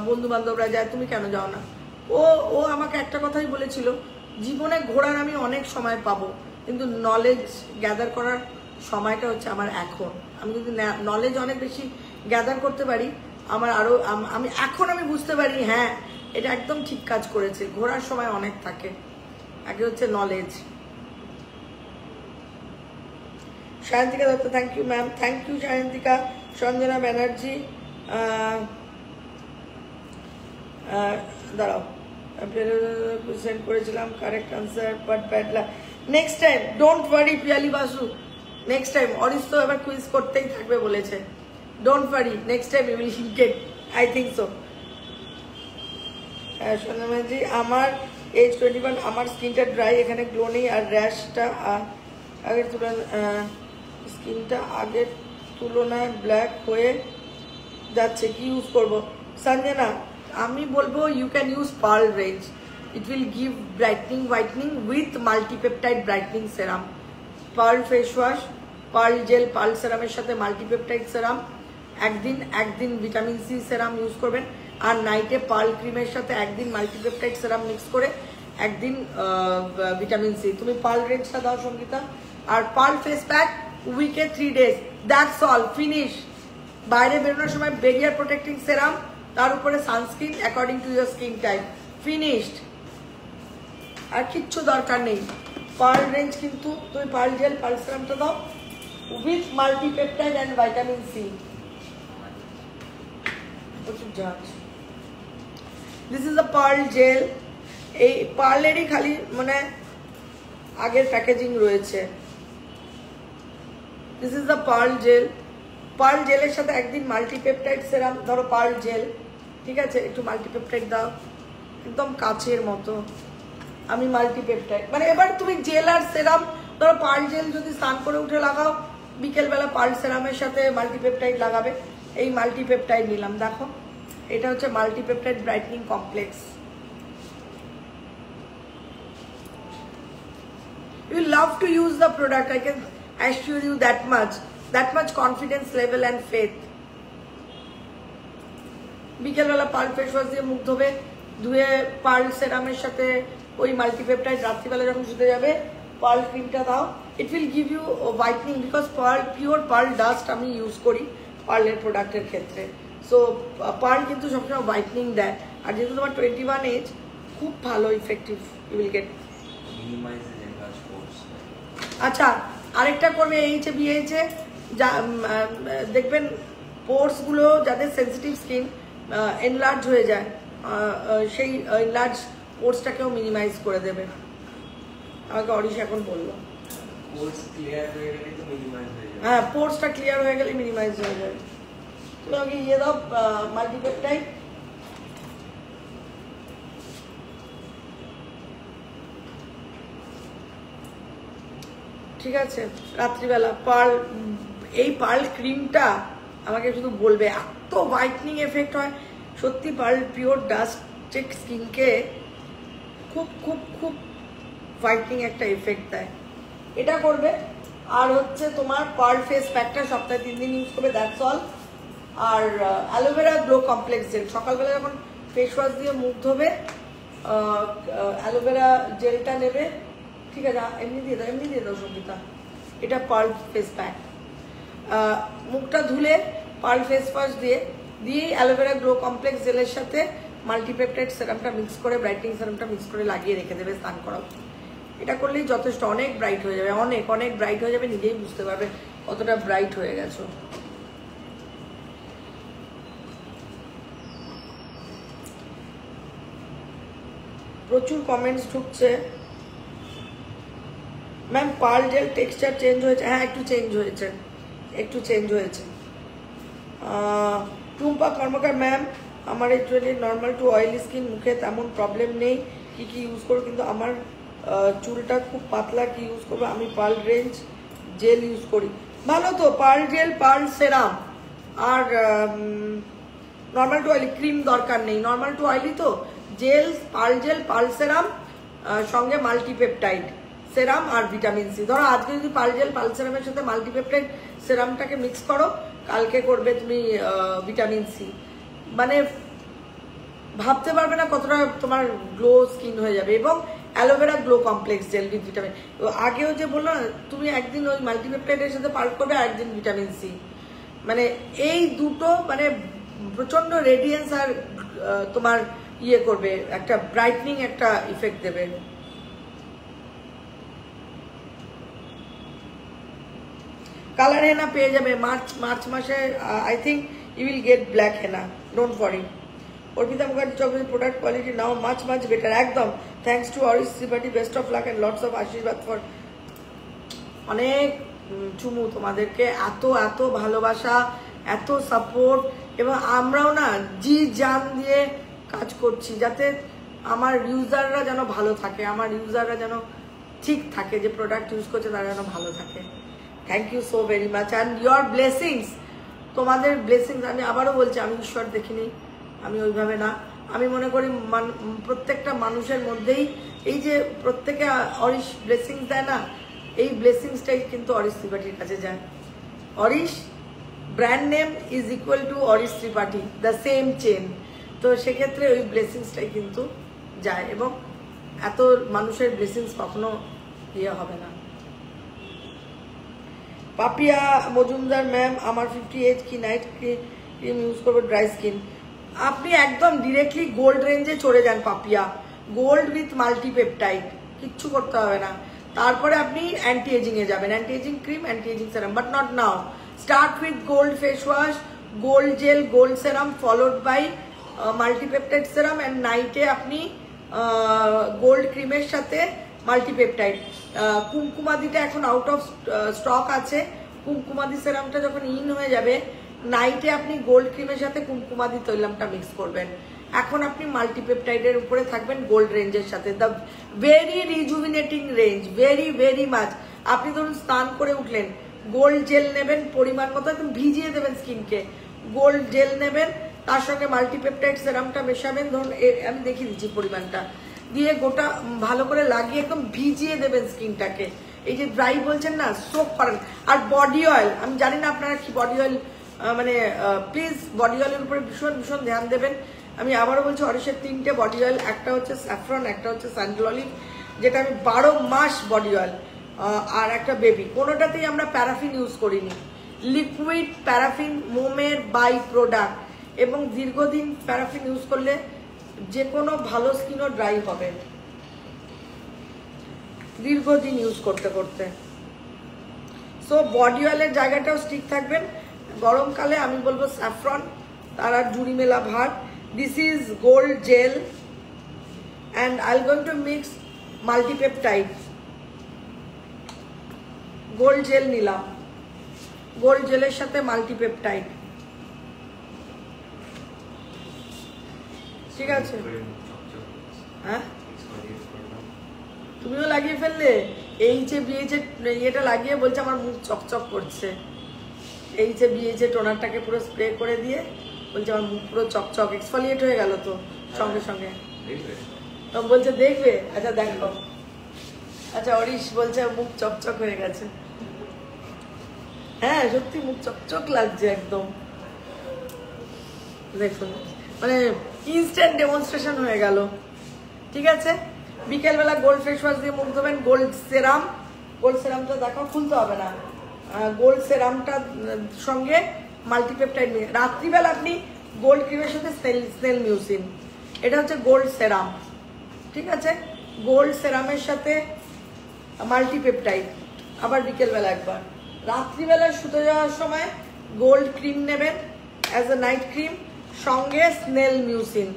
বন্ধু বান্ধবরা যায়, তুমি কেন যাও না? ও আমাকে একটা কথাই বলেছিল, জীবনে ঘোরার আমি অনেক সময় পাবো, কিন্তু নলেজ গ্যাদার করার সময়টা হচ্ছে আমার এখন। আমি যদি নলেজ অনেক বেশি গ্যাদার করতে পারি, আমার আরো আমি বুঝতে পারি হ্যাঁ এটা একদম ঠিক কাজ করেছে। ঘোরার সময় অনেক থাকে, আগে হচ্ছে knowledge. Sayantika Dutta, thank you ma'am, thank you Sayantika. Sanjana Banerjee, দাঁড়াও, সেন্ড করেছিলাম correct answer but bad luck. Next time don't worry Piyali Basu, next time Arish তো এবার কুইজ করতেই থাকবে বলেছে, don't worry, next time you will get, I think so. Sonamaji, আমার এজ 21, আমার স্কিনটা ড্রাই, এখানে গ্লো নেই, আর র্যাশটা আগের তুলনায় স্কিনটা আগের তুলনায় ব্ল্যাক হয়ে যাচ্ছে, কি ইউজ করবো? সঞ্জনা, আমি বলবো you can use pearl range, it will give brightening whitening with multipeptide brightening serum. Pearl face wash, pearl gel, pearl সেরামের সাথে মাল্টিপেপটাইড সেরাম, একদিন ভিটামিন সি সেরাম ইউজ করবেন, আর নাইটে পার্ল ক্রিমের সাথে একদিন মাল্টিপেপটাইড সেরাম মিক্স করে একদিন ভিটামিন সি। তুমি পার্ল রেঞ্জটা দাও সঙ্গীতা, আর পার্ল ফেস প্যাক উইকে 3 days, দ্যাটস অল, ফিনিশ। বাইরে বেরোনোর সময় বেরিয়ার প্রোটেক্টিং সেরাম, তার উপরে sunscreen according to your skin type, finished. আর কিচ্ছু দরকার নেই। পার্ল রেঞ্জ কিন্তু তুমি পার্ল জেল, পার্ল সেরামটা দাও with multipeptide and vitamin C. This is a pearl gel. এই পার্লেরই খালি মানে আগের প্যাকেজিং রয়েছে। This is the pearl gel. Pearl জেলের সাথে একদিন মাল্টিপেপটাইড সেরাম, ধরো পার্ল জেল, ঠিক আছে, একটু মাল্টিপেপটাইড দাও, একদম কাচের মতো। আমি মাল্টিপেপটাইড মানে এবার তুমি জেল আর সেরাম, ধরো পার্ল জেল যদি স্নান করে উঠে লাগাও, বিকেলবেলা পার্ল সেরামের সাথে মাল্টিপেপটাইড লাগাবে। এই মাল্টিপেপটাইড নিলাম, দেখো এটা হচ্ছে multipeptide brightening complex. You love to use the product, I can assure you that much confidence level and faith. বিকেলবেলা পার্ল ফেস ওয়াশ দিয়ে মুখ ধোবে, ধুয়ে পার্ল সেরামের সাথে ওই মাল্টিপেপটাইড, রাত্রিবেলা যখন শুতে যাবে পার্ল ক্রিমটা দাও। It will give you whitening, because pearl pure pearl dust আমি ইউজ করি পার্লের প্রোডাক্টের ক্ষেত্রে। সো পার্ল কিন্তু সবসময় হোয়াইটনিং দেয়, আর যেহেতু তোমার 21 এজ, খুব ভালো ইফেক্টিভ ইউ উইল গেট। আচ্ছা, আরেকটা করবে এইচে বিএইচে, যা দেখবেন পোর্সগুলো যাদের সেন্সিটিভ স্কিন এনলার্জ হয়ে যায়, সেই এনলার্জ পোর্সটাকেও মিনিমাইজ করে দেবে। আমাকে অরিশ এখন বললো হ্যাঁ, পোর্সটা ক্লিয়ার হয়ে গেলে মিনিমাইজ হয়ে যাবে। তুমি আমাকে ইয়ে দাও মাল্টিপেপটাইড। ঠিক আছে, রাত্রিবেলা পার্ল, এই পার্ল ক্রিমটা আমাকে শুধু বলবে, এত হোয়াইটনিং এফেক্ট হয় সত্যি। পার্ল পিওর ডাস্ট চেক স্কিনকে খুব খুব খুব হোয়াইটনিং একটা এফেক্ট দেয়, এটা করবে। আর হচ্ছে তোমার পার্ল ফেস প্যাকটা সপ্তাহে 3 দিন ইউজ করবে, দ্যাটস অল। আর অ্যালোভেরা গ্লো কমপ্লেক্স জেল, সকালবেলা যখন ফেস ওয়াশ দিয়ে মুখ ধোবে অ্যালোভেরা জেলটা নেবে, ঠিক আছে, এমনি দিয়ে দাও সঙ্গীতা। এটা পার্ল ফেস প্যাক, মুখটা ধুলে পার্ল ফেস ওয়াশ দিয়ে অ্যালোভেরা গ্লো কমপ্লেক্স জেলের সাথে মাল্টিপেপটাইড সেরামটা মিক্স করে, ব্রাইটনিং সেরামটা মিক্স করে লাগিয়ে রেখে দেবে স্নান করাও। এটা করলেই যথেষ্ট, অনেক ব্রাইট হয়ে যাবে, অনেক অনেক ব্রাইট হয়ে যাবে, নিজেই বুঝতে পারবে কতটা ব্রাইট হয়ে গেছো। প্রচুর কমেন্টস ঢুকছে। Ma'am pearl gel texture change হয়েছে? হ্যাঁ, একটু চেঞ্জ হয়েছে। টুম্পা কর্মকার ম্যাম, আমার actually normal to oily skin, মুখে তেমন প্রবলেম নেই, কি ইউজ করবো? কিন্তু আমার চুলটা খুব পাতলা, কি ইউজ করবো? আমি পার্ল রেঞ্জ জেল ইউজ করি। ভালো তো, পার্ল জেল, পার্ল সেরাম, আর নর্মাল টু অয়েলি ক্রিম দরকার নেই। নর্মাল টু অয়েলি তো gel, pearl gel, pearl serum, সঙ্গে মাল্টিপেপটাইড সেরাম আর ভিটামিন সি। ধরো আজকে যদি পার্ল জেল পার্ল সেরামের সাথে মাল্টিপেপটাইড সেরামটাকে মিক্স করো, কালকে করবে তুমি ভিটামিন সি, মানে ভাবতে পারবে না কতটা তোমার গ্লো স্কিন হয়ে যাবে। এবং aloe vera glow complex gel with vitamin, আগেও যে বললো না, তুমি একদিন ওই মাল্টিপেপটাইডের সাথে পার্ল করবে, আর একদিন ভিটামিন সি, মানে এই দুটো মানে প্রচন্ড রেডিয়েন্স আর তোমার ইয়ে করবে, একটা ব্রাইটনিং একটা ইফেক্ট দেবে। কালার হেনা পেয়ে যাবে মার্চ মাসে, I think you will get black henna, don't worry. Arpita Mukherjee Chowdhury, product quality now much better, একদম। Thanks to Arish Tripathi, best of luck and lots of ashirwad for. অনেক চুমু তোমাদেরকে, এত ভালোবাসা, এত সাপোর্ট, এবং আমরাও না জি জান দিয়ে কাজ করছি যাতে আমার ইউজাররা যেন ভালো থাকে, আমার ইউজাররা যেন ঠিক থাকে, যে প্রোডাক্ট ইউজ করছে তারা যেন ভালো থাকে। Thank you so very much, and your blessings, তোমাদের ব্লেসিংস। আমি আবারও বলছি, আমি ঈশ্বর দেখিনি, আমি ওইভাবে না। আমি মনে করি প্রত্যেকটা মানুষের মধ্যেই এই যে প্রত্যেকে অরিশ ব্লেসিংস দেয় না, এই ব্লেসিংসটাই কিন্তু অরিশ ত্রিপাঠীর কাছে যায়। Auris brand name is equal to Arish Tripathi, the same chain. তো সেক্ষেত্রে ওই ব্লেসিংসটাই কিন্তু যায়, এবং এত মানুষের ব্লেসিংস কখনো ইয়ে হবে না। পাপিয়া মজুমদার ম্যাম, আমার 50 এজ, কি নাইট ক্রিম ইউজ করবো ড্রাই স্কিন? আপনি একদম ডিরেক্টলি গোল্ড রেঞ্জে চলে যান পাপিয়া, গোল্ড উইথ মাল্টিপেপটাইড, কিচ্ছু করতে হবে না। তারপরে আপনি অ্যান্টি এজিং এ যাবেন, anti ageing cream, anti ageing serum, but not now. Start with gold face wash, gold gel, gold serum, followed by multipeptide serum, and নাইটে আপনি গোল্ড ক্রিমের সাথে মাল্টিপেপটাইড। কুমকুমাদিটা এখন আউট অফ স্টক আছে, কুমকুমাদি সেরামটা যখন ইন হয়ে যাবে, নাইটে আপনি গোল্ড ক্রিমের সাথে কুমকুমাদি তৈলামটা মিক্স করবেন। এখন আপনি মাল্টিপেপটাইডের উপরে থাকবেন গোল্ড রেঞ্জের সাথে, the very rejuvenating range, very much. আপনি ধরুন স্নান করে উঠলেন, গোল্ড জেল নেবেন পরিমাণ মতো, একদম ভিজিয়ে দেবেন স্কিনকে, গোল্ড জেল নেবেন, তার সঙ্গে মাল্টিপেপটাইড সেরামটা মেশাবেন, ধরুন আমি দেখিয়ে দিচ্ছি পরিমাণটা, দিয়ে গোটা ভালো করে লাগিয়ে একদম ভিজিয়ে দেবেন স্কিনটাকে। এই যে ড্রাই বলছেন না, সোপ করেন। আর বডি অয়েল, আমি জানি না আপনারা কি বডি অয়েল মানে প্লিজ বডি অয়েলের উপরে ভীষণ ভীষণ ধ্যান দেবেন। আমি আবারও বলছি অরিশের 3টে বডি অয়েল, একটা হচ্ছে স্যাফরন, একটা হচ্ছে স্যান্ডেল অলিভ, যেটা আমি 12 মাস বডি অয়েল, আর একটা বেবি। কোনোটাতেই আমরা প্যারাফিন ইউজ করিনি। লিকুইড প্যারাফিন মোমের বাই প্রোডাক্ট, এবং দীর্ঘদিন প্যারাফিন ইউজ করলে যে কোনো ভালো স্কিনও ড্রাই হবে দীর্ঘদিন ইউজ করতে করতে। সো বডি অয়েলের জায়গাটাও স্টিক থাকবেন। গরমকালে আমি বলবো স্যাফরন, তার আর জুড়ি মেলা ভাত। This is gold gel and I am going to mix multipeptide. Gold gel নিলাম, গোল্ড জেলের সাথে মাল্টিপেপটাইড, ঠিক আছে? হ্যাঁ, তুমিও লাগিয়ে ফেললে? এই যে বিয়েছে ইয়েটা লাগিয়ে বলছে আমার মুখ চকচক করছে। এই যে বিয়েছে টোনারটাকে পুরো স্প্রে করে দিয়ে বলছে আমার মুখ পুরো চকচক, এক্সফলিয়েট হয়ে গেল তো সঙ্গে সঙ্গে। তো বলছে দেখবে? আচ্ছা দেখো। আচ্ছা অরিশ বলছে মুখ চকচক হয়ে গেছে। হ্যাঁ সত্যি মুখ চকচক লাগছে একদম। দেখুন মানে ইনস্ট্যান্ট ডেমনস্ট্রেশন হয়ে গেল। ঠিক আছে, বিকেলবেলা গোল্ড ফেস ওয়াশ দিয়ে মুখ ধোবেন। গোল্ড সেরাম, গোল্ড সেরামটা দেখো, খুলতে হবে না। গোল্ড সেরামটা সঙ্গে মাল্টিপেপটাইড নিয়ে রাত্রিবেলা আপনি গোল্ড ক্রিমের সাথে স্নেল মিউসিন, এটা হচ্ছে গোল্ড সেরাম। ঠিক আছে, গোল্ড সেরামের সাথে মাল্টিপেপটাইড, আবার বিকেলবেলা একবার। রাত্রিবেলা শুতে যাওয়ার সময় গোল্ড ক্রিম নেবেন অ্যাজ এ নাইট ক্রিম, সঙ্গে স্নেল মিউসিন,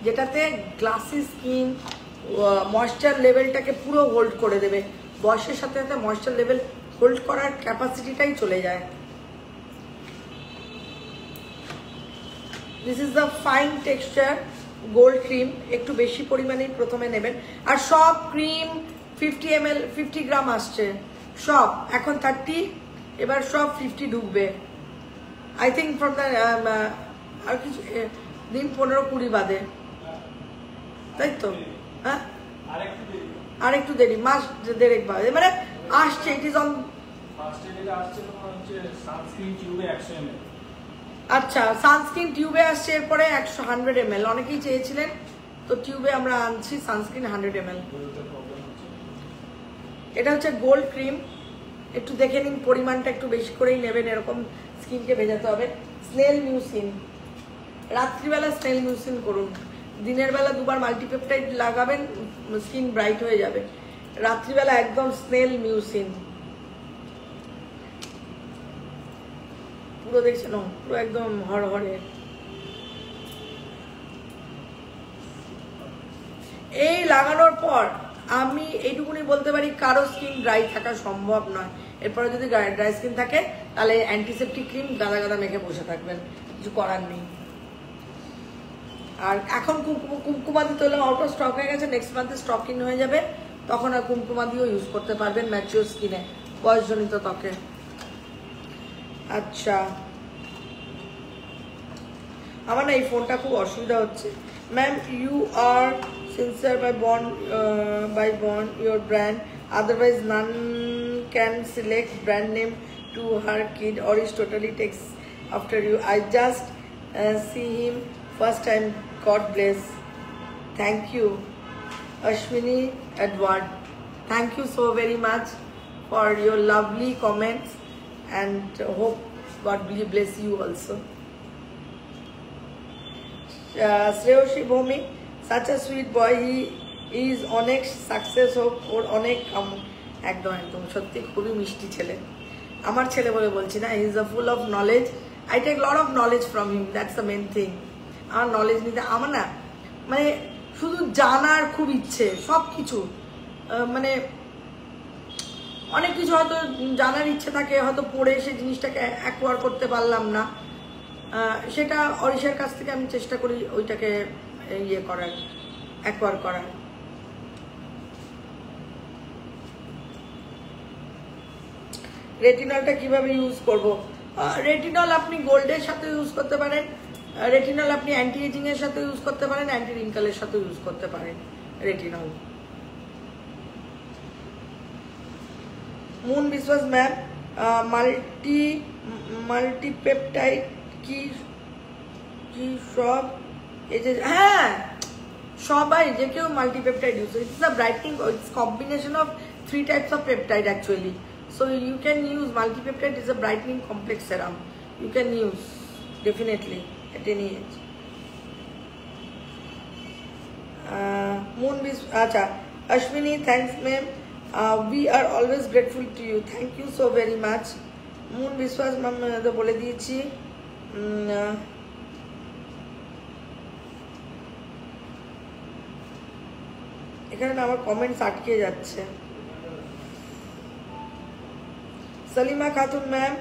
যেটাতে গ্লাসি স্কিন ময়েশ্চার লেভেলটাকে পুরো হোল্ড করে দেবে। বয়সের সাথে সাথে ময়েশ্চার লেভেল হোল্ড করার ক্যাপাসিটিটাই চলে যায়। This is the fine texture gold cream, একটু বেশি পরিমাণেই প্রথমে নেবেন। আর সব ক্রিম 50 ml 50 গ্রাম আসছে সব, এখন 30, এবার সব 50 ঢুকবে আই থিঙ্ক ফ্রম দ্য আর কিছু দিন 15-20 বাদে, তাই তো? হ্যাঁ আর একটু দেরি, মাস দেড়েক বাদে মানে আসছে। It is on. আচ্ছা সানস্ক্রিন টিউবে আসছে, এরপরে 100 ml অনেকেই চেয়েছিলেন, তো টিউবে আমরা আনছি সানস্ক্রিন 100 ml। এটা হচ্ছে গোল্ড ক্রিম, একটু দেখে নিন পরিমাণটা, একটু বেশি করেই নেবেন, এরকম স্কিনকে ভেজাতে হবে। স্নেল মিউসিন, রাত্রিবেলা স্নেল মিউসিন করুন, দিনের বেলা দুবার মাল্টিপেপটাইড লাগাবেন, স্কিন ব্রাইট হয়ে যাবে। রাত্রিবেলা একদম স্নেল মিউসিন পুরো দেখছেন, পুরো একদম হরহরে। এই লাগানোর পর আমি এইটুকুনি বলতে পারি কারো স্কিন ড্রাই থাকা সম্ভব নয়। এরপরে যদি ড্রাই স্কিন থাকে তাহলে অ্যান্টিসেপটিক ক্রিম গাদা গাদা মেখে বসে থাকবেন, কিছু করার নেই। আর এখন কুমকুমাদি তৈল আউট অফ স্টক হয়ে গেছে, নেক্সট মান্থে স্টক ইন হয়ে যাবে, তখন আর কুমকুমাদিও ইউজ করতে পারবেন ম্যাচিওর স্কিনে, বয়সজনিত ত্বকে। আচ্ছা আমার না এই ফোনটা খুব অসুবিধা হচ্ছে। Ma'am you are sincere by born your brand, otherwise none can select brand name to her kid or is totally takes after you. I just see him first time, God bless. Thank you Ashwini Edward, thank you so very much for your lovely comments and hope God will bless you also. Shreyoshi Bhomi, such a sweet boy, he is অনেক success হোক, ওর অনেক একদম একদম সত্যি খুবই মিষ্টি ছেলে, আমার ছেলে বলে বলছি না, he is a full of knowledge. I take lot of knowledge from him, that's the main thing. আমার নলেজ নিতে আমার না মানে শুধু জানার খুব ইচ্ছে, সব কিছু মানে অনেক কিছু হয়তো জানার ইচ্ছে থাকে, হয়তো পড়ে সে জিনিসটাকে অ্যাকোয়ার করতে পারলাম না, সেটা অরিশের কাছ থেকে আমি চেষ্টা করি ওইটাকে ইয়ে করার, অ্যাকোয়ার করার। রেটিনলটা কিভাবে ইউজ করব? রেটিনল আপনি গোল্ডের সাথে ইউজ করতে পারেন, রেটিনল আপনি অ্যান্টি এজিং এর সাথে ইউজ করতে পারেন, অ্যান্টি রিঙ্কেলের সাথে ইউজ করতে পারেন retinol. Moon Biswas ma'am, multi multipeptide কি কি সব এই যে হ্যাঁ সবাই যে কেউ multipeptide use it's a brightening it's combination of 3 types of peptide actually, so you can use multipeptide is a brightening complex serum you can use definitely at any age. Acha Ashwini, thanks ma'am, we are always grateful to you, thank you so very much. Moon Biswas ma'am তো বলে দিয়েছি। এখানে না আমার comments আটকে যাচ্ছে। Salima Khatun ma'am,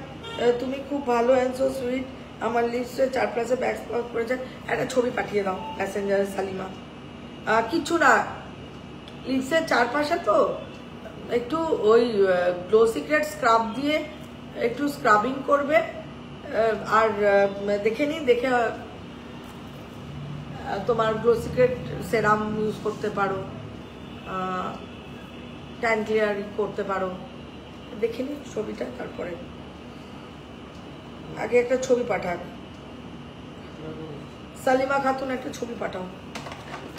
তুমি খুব ভালো অ্যান্ড সো সুইট, আমার লিপসে 4+ ব্যাক স্পট করেছে, একটা ছবি পাঠিয়ে দাও মেসেঞ্জারে সালিমা। কিচ্ছু না, লিপসের চারপাশে তো একটু ওই গ্লো সিক্রেট স্ক্রাব দিয়ে একটু স্ক্রাবিং করবে, আর দেখে নিই, দেখে তোমার গ্লো সিক্রেট সেরাম ইউজ করতে পারো, ট্যান ক্লিয়ার করতে পারো, দেখে নিই ছবিটা, তারপরে আগে একটা ছবি পাঠাক। সালিমা খাতুন একটা ছবি পাঠাও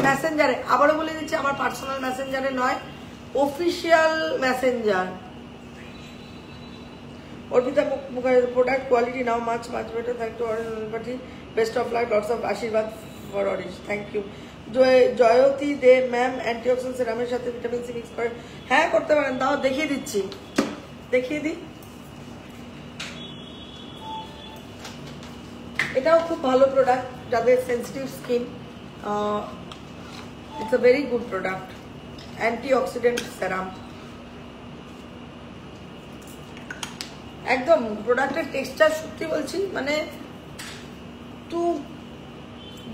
মেসেঞ্জারে, আবারও বলে দিচ্ছি আমার পার্সোনাল মেসেঞ্জারে নয়, official messenger. Arpita Mukherjee, product quality now much better, thank you Ariji, best of life, lots of ashirwad for Ariz, thank you. Joyoti De ma'am, antioxidant সেরামের সাথে ভিটামিন সি মিক্স করে, হ্যাঁ করতে পারেন, তাও দেখিয়ে দিচ্ছি, দেখিয়ে দিই। এটাও খুব ভালো প্রোডাক্ট যাদের sensitive skin, it's a very good product, antioxidant serum. একদম প্রোডাক্টের টেক্সচার সত্যি বলছি মানে টু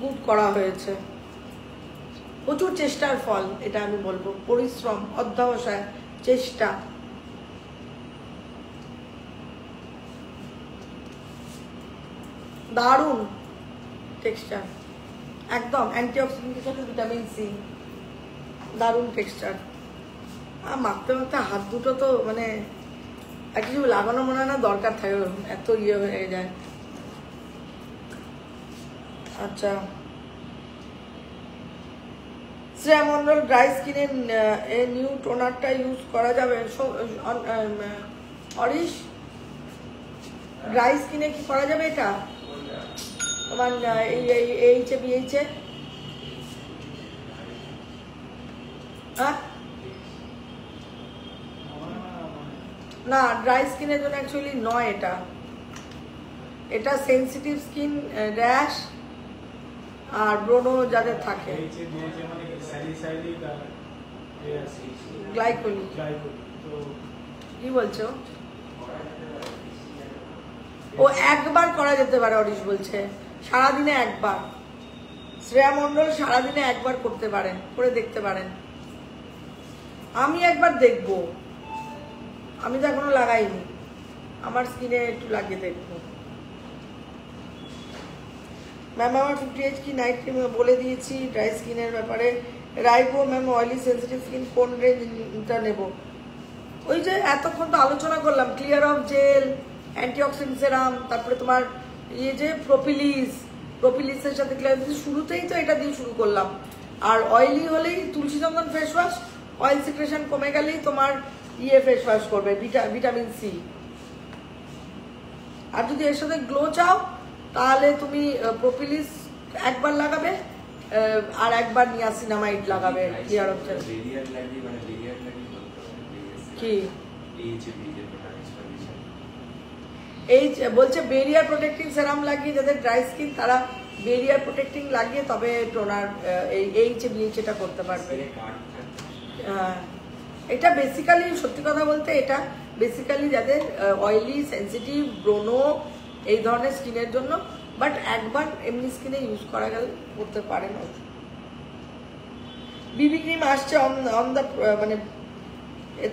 গুড করা হয়েছে, প্রচুর চেষ্টার ফল এটা আমি বলবো, পরিশ্রম, অধ্যবসায়, চেষ্টা। দারুণ টেক্সচার, একদম অ্যান্টিঅক্সিডেন্টের সাথে ভিটামিন সি, দারুণ টেক্সচার। আর মাখতে মাখতে হাত দুটো তো মানে আর কিছু লাগানো মনে হয় না দরকার থাকে, এত ইয়ে হয়ে যায়। আচ্ছা, শ্রেয়া মন্ডল, ড্রাই স্কিনে নিউ টোনারটা ইউজ করা যাবে? অরিশ, ড্রাই স্কিনে কি করা যাবে এটা তোমার এইচে বিএইচে? না, ড্রাই স্কিনের জন্য অ্যাকচুয়ালি নয় এটা, এটা সেন্সিটিভ স্কিন, র্যাশ আর ব্রনো যাদের থাকে, গ্লাইকোলি। কি বলছো? ও একবার করা যেতে পারে, অরিশ বলছে সারাদিনে একবার। শ্রেয়া মন্ডল সারাদিনে একবার করতে পারেন, করে দেখতে পারেন। আমি একবার দেখবো, আমি তো এখনো লাগাইনি, আমার স্কিনে একটু লাগিয়ে দেখবো। ম্যাম আমার 50H কি নাইট ক্রিম বলে দিয়েছি ড্রাই স্কিনের ব্যাপারে। Ribo ma'am, oily sensitive skin কোন রেঞ্জটা নেব? ওই যে এতক্ষণ তো আলোচনা করলাম, ক্লিয়ার অফ জেল, অ্যান্টিঅক্সিডেন্ট সেরাম, তারপরে তোমার ইয়ে যে প্রোপিলিসের সাথে ক্লিয়ার, শুরুতেই তো এটা দিয়ে শুরু করলাম। আর অয়েলি হলেই তুলসী চন্দন ফেস ওয়াশ, অয়েল সিক্রেশন কমে গেলেই তোমার ইয়ে ফেস ওয়াশ করবে, ভিটামিন সি। আর যদি এর সাথে গ্লো চাও তাহলে তুমি প্রোপিলিস একবার লাগাবে, আর একবার নিয়াসিনামাইড লাগাবে। ক্লিয়ার অফ জেল কি এই বলছে বেরিয়ার প্রোটেক্টিং সেরাম লাগিয়ে, যাদের ড্রাই স্কিন তারা বেরিয়ার প্রোটেক্টিং লাগিয়ে তবে টোনার এই এইচে বিএইচটা করতে পারবে। এটা বেসিক্যালি সত্যি কথা বলতে এটা বেসিক্যালি যাদের অয়েলি, সেন্সিটিভ, ব্রোনো এই ধরনের স্কিনের জন্য, বাট একবার এমনি স্কিনে ইউজ করা গেলে করতে পারেন। বিবি ক্রিম আসছে অন দ্য মানে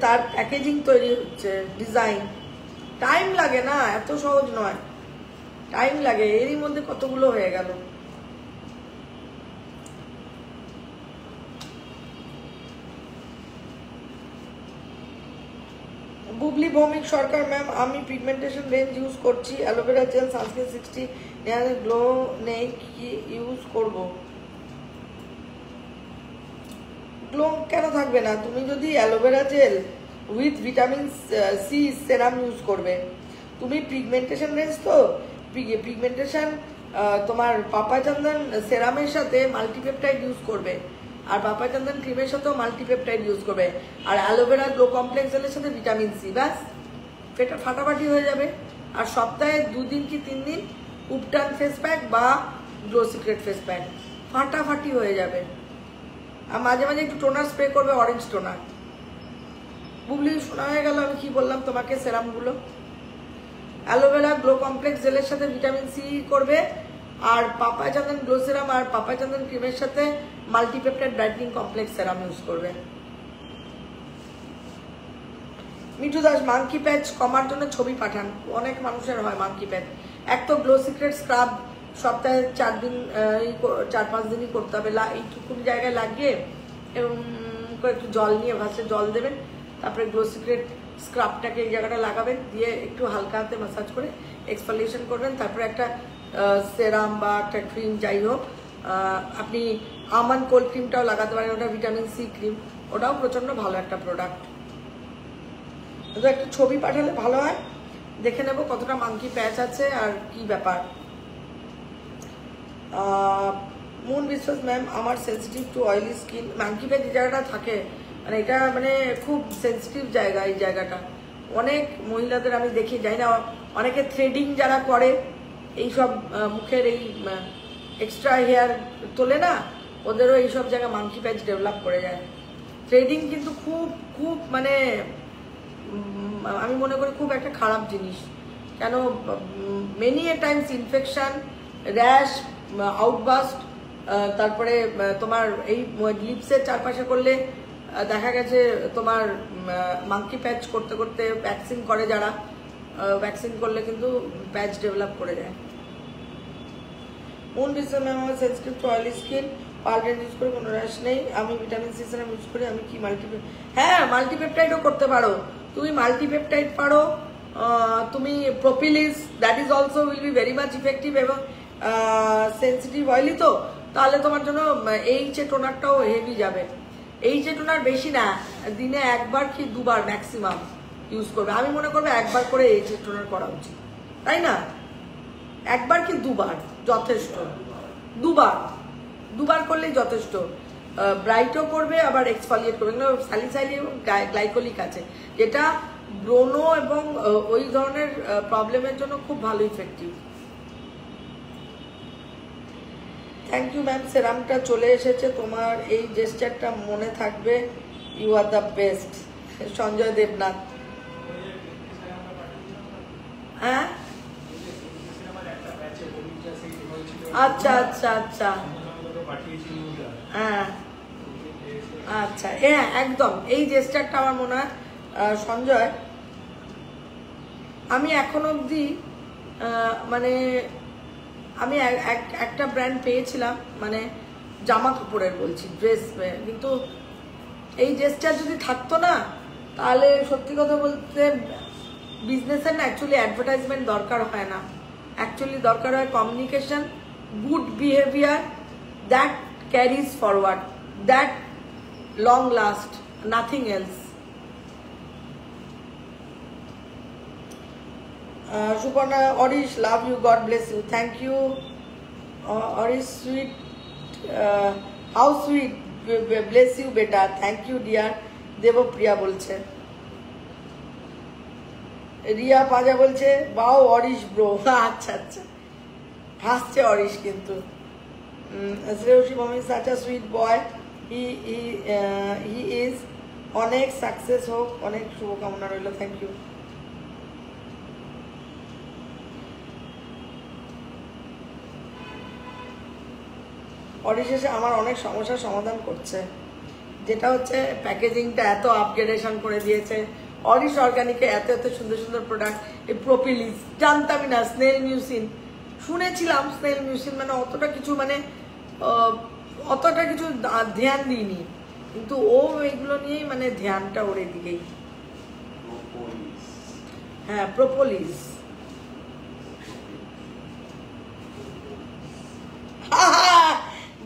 তার প্যাকেজিং তৈরি হচ্ছে, ডিজাইন, টাইম লাগে না, এত সহজ নয়, টাইম লাগে। এরই মধ্যে কতগুলো হয়ে গেল। বুবলি ভৌমিক সরকার ম্যাম, আমি পিগমেন্টেশন রেঞ্জ ইউজ করছি, অ্যালোভেরা জেল, সানস্ক্রিন 60, গ্লো নেই, কি ইউজ করব? গ্লো কেন থাকবে না? তুমি যদি aloe vera gel with vitamin C serum use করবে, তুমি পিগমেন্টেশন রেঞ্জ তো পিগমেন্টেশন তোমার পাপায়া চন্দন সেরামের সাথে মাল্টিপেপটাইড ইউজ করবে, আর পাপায়া চন্দন ক্রিমের সাথেও মাল্টিপেপটাইড ইউজ করবে, আর অ্যালোভেরা গ্লো কমপ্লেক্স জেলের সাথে ভিটামিন সি, ব্যাস পেটা ফাটাফাটি হয়ে যাবে। আর সপ্তাহে 2 দিন কি 3 দিন উপটান ফেস প্যাক বা গ্লো সিক্রেট ফেস প্যাক, ফাটাফাটি হয়ে যাবে। আর মাঝে মাঝে একটু টোনার স্প্রে করবে, অরেঞ্জ টোনার। বুবলি শোনা হয়ে গেল আমি কি বললাম তোমাকে সেরামগুলো। অ্যালোভেরা গ্লো কমপ্লেক্স জেলের সাথে ভিটামিন সি করবে, আর পাপায়া চন্দন গ্লো সেরাম আর পাপায়া চন্দন ক্রিমের সাথে মাল্টিপেপটাইড ব্রাইটনিং কমপ্লেক্স সেরাম ইউজ করবে। মিঠু দাস, মাঙ্কি প্যাচ কমার জন্য ছবি পাঠান। অনেক মানুষের হয় মাঙ্কি প্যাচ। এক তো গ্লো সিক্রেট স্ক্রাব সপ্তাহে 4-5 দিনই করতে হবে, এইটুকুনি জায়গায় লাগিয়ে এবং একটু জল নিয়ে ভাসে জল দেবেন, তারপরে গ্লো সিক্রেট স্ক্রাবটাকে এই জায়গাটা লাগাবেন, দিয়ে একটু হালকা হাতে ম্যাসাজ করে এক্সফোলিয়েশন করবেন, তারপরে একটা সেরাম বা একটা ক্রিম যাই হোক, আপনি আমন্ড কোল্ড ক্রিমটাও লাগাতে পারেন, ওটা ভিটামিন সি ক্রিম, ওটাও প্রচণ্ড ভালো একটা প্রোডাক্ট। তো একটা ছবি পাঠালে ভালো হয়, দেখে নেব কতটা মাঙ্কি প্যাচ আছে আর কি ব্যাপার। মুন বিশ্বাস ম্যাম, আমার sensitive to oily skin. Monkey patch যে জায়গাটা থাকে মানে এটা মানে খুব সেন্সিটিভ জায়গা, এই জায়গাটা অনেক মহিলাদের আমি দেখি, যাই না অনেকে থ্রেডিং যারা করে এইসব মুখের এই এক্সট্রা হেয়ার তোলে না, ওদেরও এইসব জায়গায় মাঙ্কি প্যাচ ডেভেলপ করে যায়। থ্রেডিং কিন্তু খুব খুব মানে আমি মনে করি খুব একটা খারাপ জিনিস, কেন many a Times infection, rash, outburst, তারপরে তোমার এই লিপসের চারপাশে করলে দেখা গেছে তোমার মাঙ্কি প্যাচ করতে করতে ভ্যাকসিন করে যারা, ভ্যাকসিন করলে কিন্তু প্যাচ ডেভেলপ করে যায়। কোন বিষয় ম্যাম, আমার সেন্সিটিভ টু অয়েলি স্কিন, পালরেন ইউজ করে কোনো র্যাশ নেই, আমি ভিটামিন সি সেরাম ইউজ করি, আমি কি হ্যাঁ মাল্টিপেপটাইডও করতে পারো তুমি, মাল্টিপেপটাইড পারো তুমি, propolis, that is also will be very much effective, এবং সেন্সিটিভ অয়েলি তো তাহলে তোমার জন্য এইচএ টোনারটাও হেভি যাবে। এইচএ টোনার বেশি না, দিনে 1বার কি 2বার ম্যাক্সিমাম ইউজ করবে। আমি মনে করবো 1বার করে এইচএ টোনার করা উচিত, তাই না? 1বার কি 2বার যথেষ্ট, 2বার করলেই যথেষ্ট। ব্রাইটও করবে আবার এক্সফলিয়েট করবে, স্যালিসাইলিক এবং গ্লাইকোলিক আছে, যেটা ব্রণ এবং ওই ধরনের প্রবলেমের জন্য খুব ভালো ইফেক্টিভ। থ্যাংক ইউ ম্যাম, সেরামটা চলে এসেছে, তোমার এই জেস্টারটা মনে থাকবে, you are the best. Sanjay Debnath. হ্যাঁ আচ্ছা আচ্ছা আচ্ছা হ্যাঁ আচ্ছা, হ্যাঁ একদম এই জেস্টারটা আমার মনে হয় সঞ্জয়, আমি এখন অবধি মানে আমি একটা ব্র্যান্ড পেয়েছিলাম, মানে জামা কাপড়ের বলছি, ড্রেস, কিন্তু এই জেস্টার যদি থাকতো না তাহলে সত্যি কথা বলতে বিজনেসের না অ্যাকচুয়ালি অ্যাডভার্টাইজমেন্ট দরকার হয় না, অ্যাকচুয়ালি দরকার হয় communication, good behaviour, that caries forward, that long last, nothing else. Suparna, Orish, love you, God bless you, thank you. Orish, sweet, how sweet, bless you beta, thank you dear. Devopriya bolche, Riya Paja bolche, wow Orish bro, acha acha, হাসছে অরিশ কিন্তু। Shreyasi mommy, such a sweet boy, he is, অনেক success হোক, অনেক শুভকামনা রইল, thank you. অরিশেষে আমার অনেক সমস্যার সমাধান করছে, যেটা হচ্ছে প্যাকেজিংটা এত আপগ্রেডেশন করে দিয়েছে। অরিশ অর্গানিকে এত এত সুন্দর সুন্দর প্রোডাক্ট, এই প্রোপিলিস জানতামই না, স্নেল মিউসিন শুনেছিলাম, স্নেল মিউসিন মানে অতটা কিছু ধ্যান দিইনি, কিন্তু ও এইগুলো নিয়েই মানে ধ্যানটা ওর এদিকেই। হ্যাঁ প্রোপোলিস।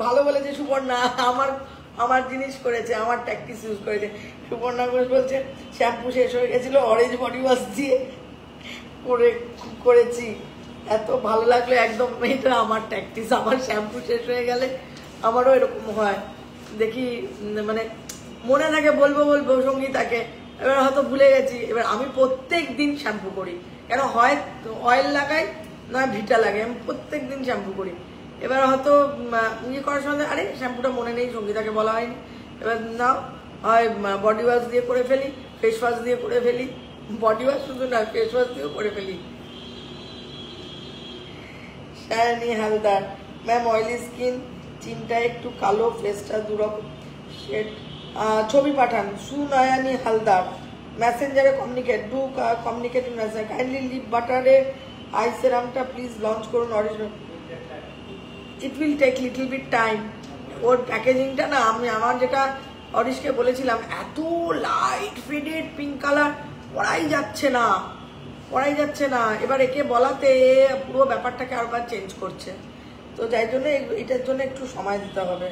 ভালো বলেছে সুপর্ণা, আমার জিনিস করেছে, আমার ট্যাকটিস ইউজ করেছে। সুপর্ণা ঘোষ বলছে শ্যাম্পু শেষ হয়ে গেছিল, অরেঞ্জ বডি ওয়াশ দিয়ে করেছি, এত ভালো লাগলো। একদম এটা আমার ট্যাকটিস, আমার শ্যাম্পু শেষ হয়ে গেলে আমারও এরকম হয়, দেখি মানে মনে থাকে বলবো সঙ্গীতাকে, এবার হয়তো ভুলে গেছি। এবার আমি প্রত্যেক দিন শ্যাম্পু করি, কেন হয় অয়েল লাগাই না ভিটা লাগে, আমি প্রত্যেক দিন শ্যাম্পু করি। এবার হয়তো ইয়ে করার সময় আরে শ্যাম্পুটা মনে নেই, সঙ্গীতাকে বলা হয়নি, এবার নাও হয় বডি ওয়াশ দিয়ে করে ফেলি, ফেস ওয়াশ দিয়ে করে ফেলি, বডি ওয়াশ শুধু না ফেস ওয়াশ দিয়েও করে ফেলি। Shayoni Haldar ma'am oily skin, চিনটা একটু কালো, ফেসটা দুরকম শেড, ছবি পাঠান। সুনয়নী হালদার মেসেঞ্জারে কমিউনিকেট মেসেঞ্জার, কাইন্ডলি লিপ বাটারে আই সেরামটা প্লিজ লঞ্চ করুন original. It will take little bit time. ওর প্যাকেজিংটা না, আমি আমার যেটা অরিশকে বলেছিলাম, এত লাইট ফেডেড পিঙ্ক কালার পরাই যাচ্ছে না। এবার একে বলাতে পুরো ব্যাপারটাকে আরবার চেঞ্জ করছে, তো যাই জন্য এটার জন্য একটু সময় দিতে হবে।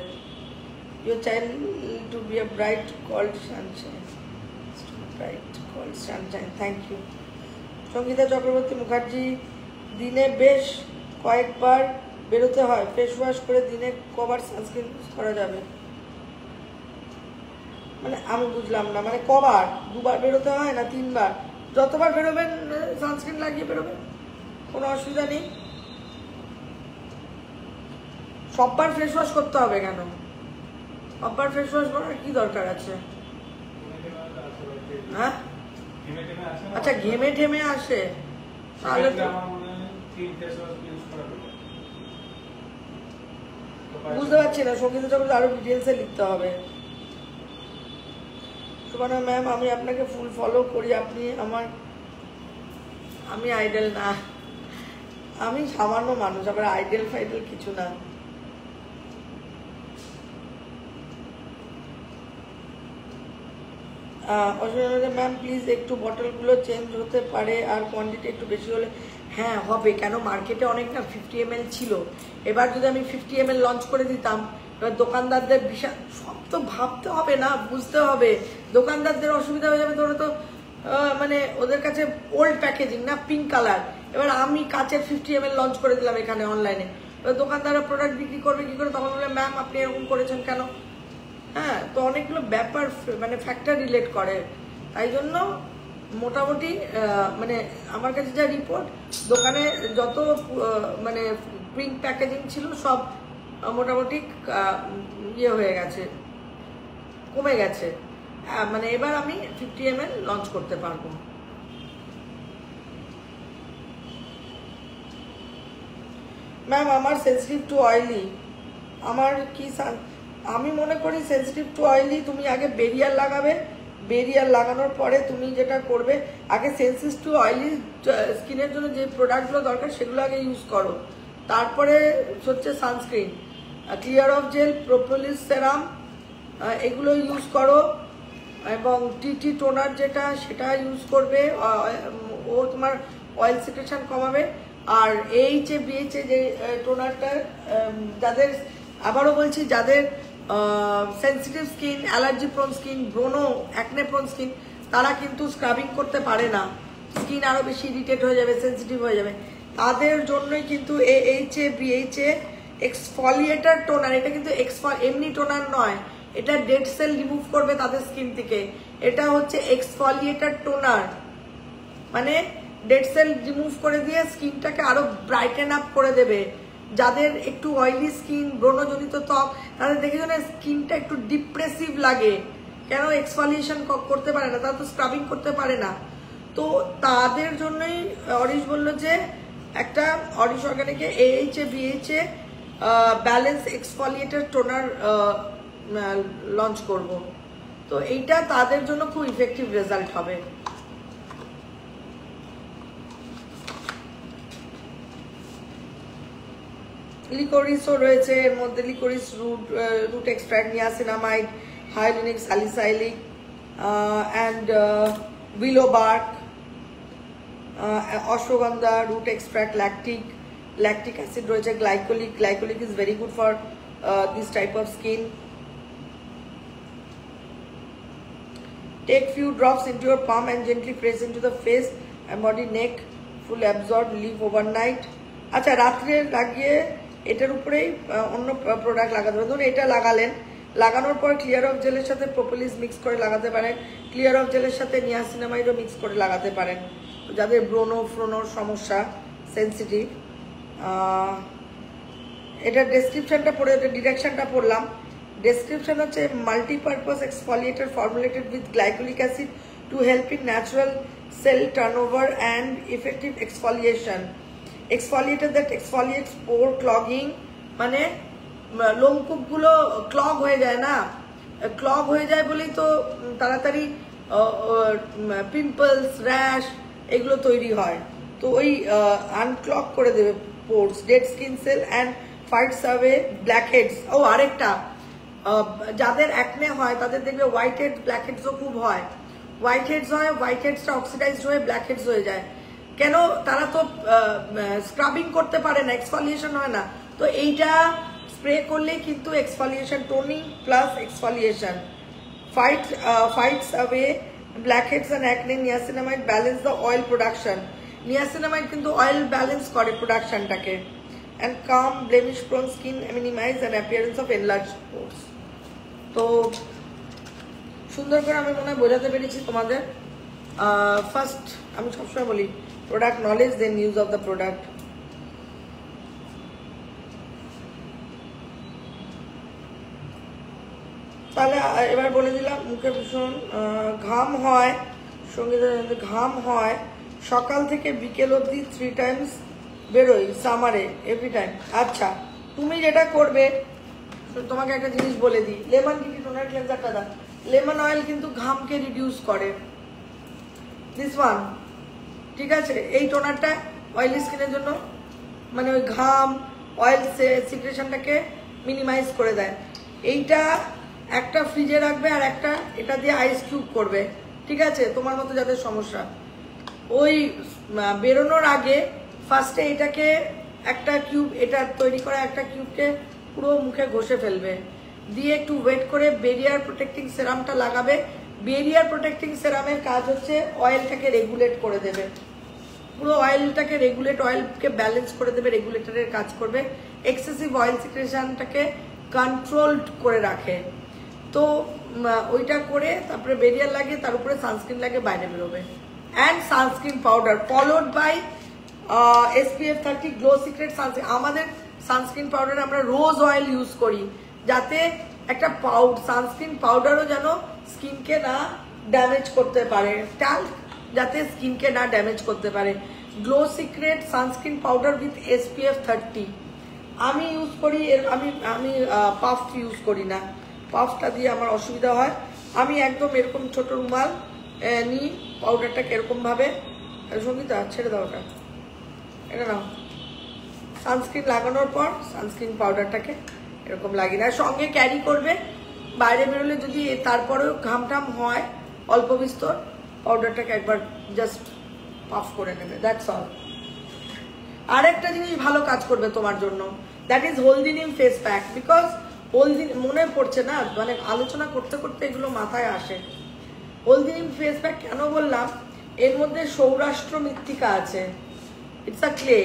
Your child to be a bright called sunshine, thank you. Sangeeta Chakraborty Mukherjee দিনে বেশ কয়েকবার বেরোতে হয়, ফেস ওয়াশ করে দিনে কবার সানস্ক্রিন ইউজ করা যাবে? মানে আমি বুঝলাম না, মানে কবার, দুবার বেরোতে হয় না 3 বার? যতবার বেরোবেন সানস্ক্রিন লাগিয়ে বেরোবেন, কোনো অসুবিধা নেই। সববার ফেস ওয়াশ করতে হবে কেন? সববার ফেস ওয়াশ করার কি দরকার আছে? হ্যাঁ আচ্ছা, ঘেমে ঠেমে আসে তাহলে বুঝতে পারছি না। সঙ্গীতা চক্রবর্তী আরো ডিটেলসে লিখতে হবে। সুবর্ণা ম্যাম আমি আপনাকে ফুল ফলো করি, আপনি আমি আইডল না, আমি সামান্য মানুষ, আবার আইডল ফাইডল কিছু না। ম্যাম প্লিজ একটু বটলগুলো চেঞ্জ হতে পারে, আর কোয়ান্টিটি একটু বেশি হলে। হ্যাঁ হবে, কেন মার্কেটে অনেক না 50 ml ছিল, এবার যদি আমি 50 ml লঞ্চ করে দিতাম, এবার দোকানদারদের বিশাল, সব তো ভাবতে হবে না, বুঝতে হবে, দোকানদারদের অসুবিধা হয়ে যাবে। ধরো তো মানে ওদের কাছে ওল্ড প্যাকেজিং না, পিঙ্ক কালার, এবার আমি কাচের 50 ml লঞ্চ করে দিলাম এখানে অনলাইনে, এবার দোকানদাররা প্রোডাক্ট বিক্রি করবে কি করে? তখন বলবে ম্যাম আপনি এরকম করেছেন কেন? হ্যাঁ, তো অনেকগুলো ব্যাপার মানে ফ্যাক্টর রিলেট করে, তাই জন্য মোটামুটি মানে আমার কাছে যা রিপোর্ট, দোকানে যত মানে পিঙ্ক প্যাকেজিং ছিল সব মোটামুটি ইয়ে হয়ে গেছে, কমে গেছে। মানে এবার আমি 50 ml লঞ্চ করতে পারবো। ম্যাম আমার সেন্সিটিভ টু অয়েলি, আমার কি আমি মনে করি সেন্সিটিভ টু অয়েলি তুমি আগে বেরিয়ার লাগাবে, বেরিয়ার লাগানোর পরে তুমি যেটা করবে, আগে সেন্সিটিভ টু অয়েলি স্কিনের জন্য যে প্রোডাক্টগুলো দরকার সেগুলো আগে ইউজ করো, তারপরে হচ্ছে sunscreen, clear off gel, propolis serum এগুলো ইউজ করো, এবং টিটি টোনার যেটা সেটা ইউজ করবে, ও তোমার অয়েল সিক্রেশন কমাবে। আর এইচএ বিএইচএ যে টোনারটা, যাদের আবারও বলছি, যাদের sensitive skin, allergy prone skin, ব্রোনো অ্যাকনে প্রোন স্কিন, তারা কিন্তু স্ক্রাবিং করতে পারে না, স্কিন আরো বেশি ইরিটেট হয়ে যাবে, সেন্সিটিভ হয়ে যাবে, তাদের জন্যই কিন্তু এইচএ বিএইচএ এক্সফলিয়েটার টোনার। এটা কিন্তু এমনি টোনার নয়, এটা ডেড সেল রিমুভ করবে তাদের স্কিন থেকে, এটা হচ্ছে এক্সফলিয়েটার টোনার, মানে ডেড সেল রিমুভ করে দিয়ে স্কিনটাকে আরো ব্রাইটেন আপ করে দেবে। যাদের একটু অয়েলি স্কিন, ব্রণজনিত ত্বক, তাদের দেখে যেন স্কিনটা একটু ডিপ্রেসিভ লাগে, কেন এক্সফলিয়েশন করতে পারে না, তারা তো স্ক্রাবিং করতে পারে না, তো তাদের জন্যই অরিশ বললো যে একটা Auris অর্গানিকে এইচএ BHA balance এক্সফলিয়েটার toner launch করব, তো এইটা তাদের জন্য খুব ইফেক্টিভ রেজাল্ট হবে। লিকোরিসও রয়েছে এর মধ্যে, licorice root extract, niacinamide, hyaluronic salicylic and willow bark, ashwagandha root extract, lactic acid রয়েছে, glycolic is very good for this type of skin. Take few drops into your palm and gently press into the face and body, neck, full absorb, leave overnight. আচ্ছা, রাত্রে লাগিয়ে এটার উপরেই অন্য product লাগাতে হবে। ধরুন এটা লাগানোর পর ক্লিয়ার অফ জেলের সাথে প্রোপোলিস মিক্স করে লাগাতে পারেন, ক্লিয়ার অফ জেলের সাথে নিয়াসিনামাইডও মিক্স করে লাগাতে পারেন যাদের ফ্রোনোর সমস্যা, সেন্সিটিভ। এটা ডেসক্রিপশনটা পড়ে, ডিরেকশনটা পড়লাম। ডেসক্রিপশন হচ্ছে multipurpose exfoliator formulated with glycolic acid to help in natural cell turnover and effective exfoliation. Exfoliator that exfoliates pore clogging, মানে লোমকূপগুলো ক্লগ হয়ে যায় না, ক্লগ হয়ে যায় বলেই তো তাড়াতাড়ি পিম্পলস, র্যাশ এগুলো তৈরি হয়। তো ওই আনক্লগ করে দেবে pores, dead skin cell and fights away blackheads. ও আরেকটা, যাদের অ্যাকনে হয় তাদের দেখবে হোয়াইট হেড ব্ল্যাক হেডসও খুব হয়। হোয়াইট হেডসটা অক্সিডাইজড হয়ে ব্ল্যাক হেডস হয়ে যায় কেন? তারা তো স্ক্রাবিং করতে পারে না, এক্সফলিয়েশন হয় না। তো এইটা স্প্রে করলেই কিন্তু exfoliation, toning plus exfoliation, fights away blackheads and acne. Niacinamide balance the oil production. Niacinamide কিন্তু অয়েল ব্যালেন্স করে প্রোডাকশনটাকে। And calm blemish prone skin, minimize and appearance of enlarge pores. তো সুন্দর করে আমি মনে হয় বোঝাতে পেরেছি তোমাদের। ফার্স্ট আমি সবসময় বলি product knowledge, then use of the product. তাহলে এবার বলে দিলাম, মুখে ভীষণ ঘাম হয়, সঙ্গীত ঘাম হয়, সকাল থেকে বিকেল অবধি 3 times বেরোই সামারে, এভরি টাইম। আচ্ছা, তুমি যেটা করবে, তোমাকে একটা জিনিস বলে দিই, লেমন টোনার ক্লেন্সারটা দাও। লেমন অয়েল কিন্তু ঘামকে রিডিউস করে, দিস ওয়ান, ঠিক আছে? এই টোনারটা অয়েলি স্কিনের জন্য, মানে ওই ঘাম অয়েল সিক্রেশনটাকে মিনিমাইজ করে দেয়। এইটা একটা ফ্রিজে রাখবে আর একটা এটা দিয়ে আইস কিউব করবে, ঠিক আছে? তোমার মতো যাদের সমস্যা, ওই বেরোনোর আগে ফার্স্টে এটাকে একটা কিউব, এটা তৈরি করা একটা কিউবকে পুরো মুখে ঘষে ফেলবে, দিয়ে একটু ওয়েট করে বেরিয়ার প্রোটেক্টিং সেরামটা লাগাবে। বেরিয়ার প্রোটেক্টিং সেরামের কাজ হচ্ছে অয়েলটাকে রেগুলেট করে দেবে, পুরো অয়েলটাকে অয়েলকে ব্যালেন্স করে দেবে, রেগুলেটরের কাজ করবে, এক্সেসিভ অয়েল সিক্রেশনটাকে কন্ট্রোলড করে রাখে। তো ওইটা করে তারপরে বেরিয়ার লাগে, তার উপরে সানস্ক্রিন লাগে, বাইরে বেরোবে। And sunscreen powder followed by SPF 30 glow secret sunscreen. আমাদের সানস্ক্রিন পাউডার আমরা রোজ অয়েল ইউজ করি, যাতে একটা সানস্ক্রিন পাউডারও যেন স্কিনকে না ড্যামেজ করতে পারে, ট্যাল্ক যাতে স্কিনকে না ড্যামেজ করতে পারে। Glow secret sunscreen powder with SPF 30 আমি ইউজ করি। আমি পাফ ইউজ করি না, পাফটা দিয়ে আমার অসুবিধা হয়। আমি একদম এরকম ছোট রুমাল নিই, পাউডারটাকে এরকমভাবে, সঙ্গীতা ছেড়ে দাও ওটা, এটা নাও। সানস্ক্রিন লাগানোর পর সানস্ক্রিন পাউডারটাকে এরকম লাগিয়ে না, সঙ্গে ক্যারি করবে। বাইরে বেরোলে যদি তারপরেও ঘামটাম হয় অল্প বিস্তর, পাউডারটাকে একবার জাস্ট পাফ করে নেবে, দ্যাটস অল। আরেকটা জিনিস ভালো কাজ করবে তোমার জন্য, দ্যাট ইজ হলদি নিম ফেস প্যাক। বিকজ হলদি মনে পড়ছে না, মানে আলোচনা করতে করতে এগুলো মাথায় আসে। হলদি নিম ফেস প্যাক কেন বললাম? এর মধ্যে সৌরাষ্ট্র মৃত্তিকা আছে, ইটস আ ক্লে।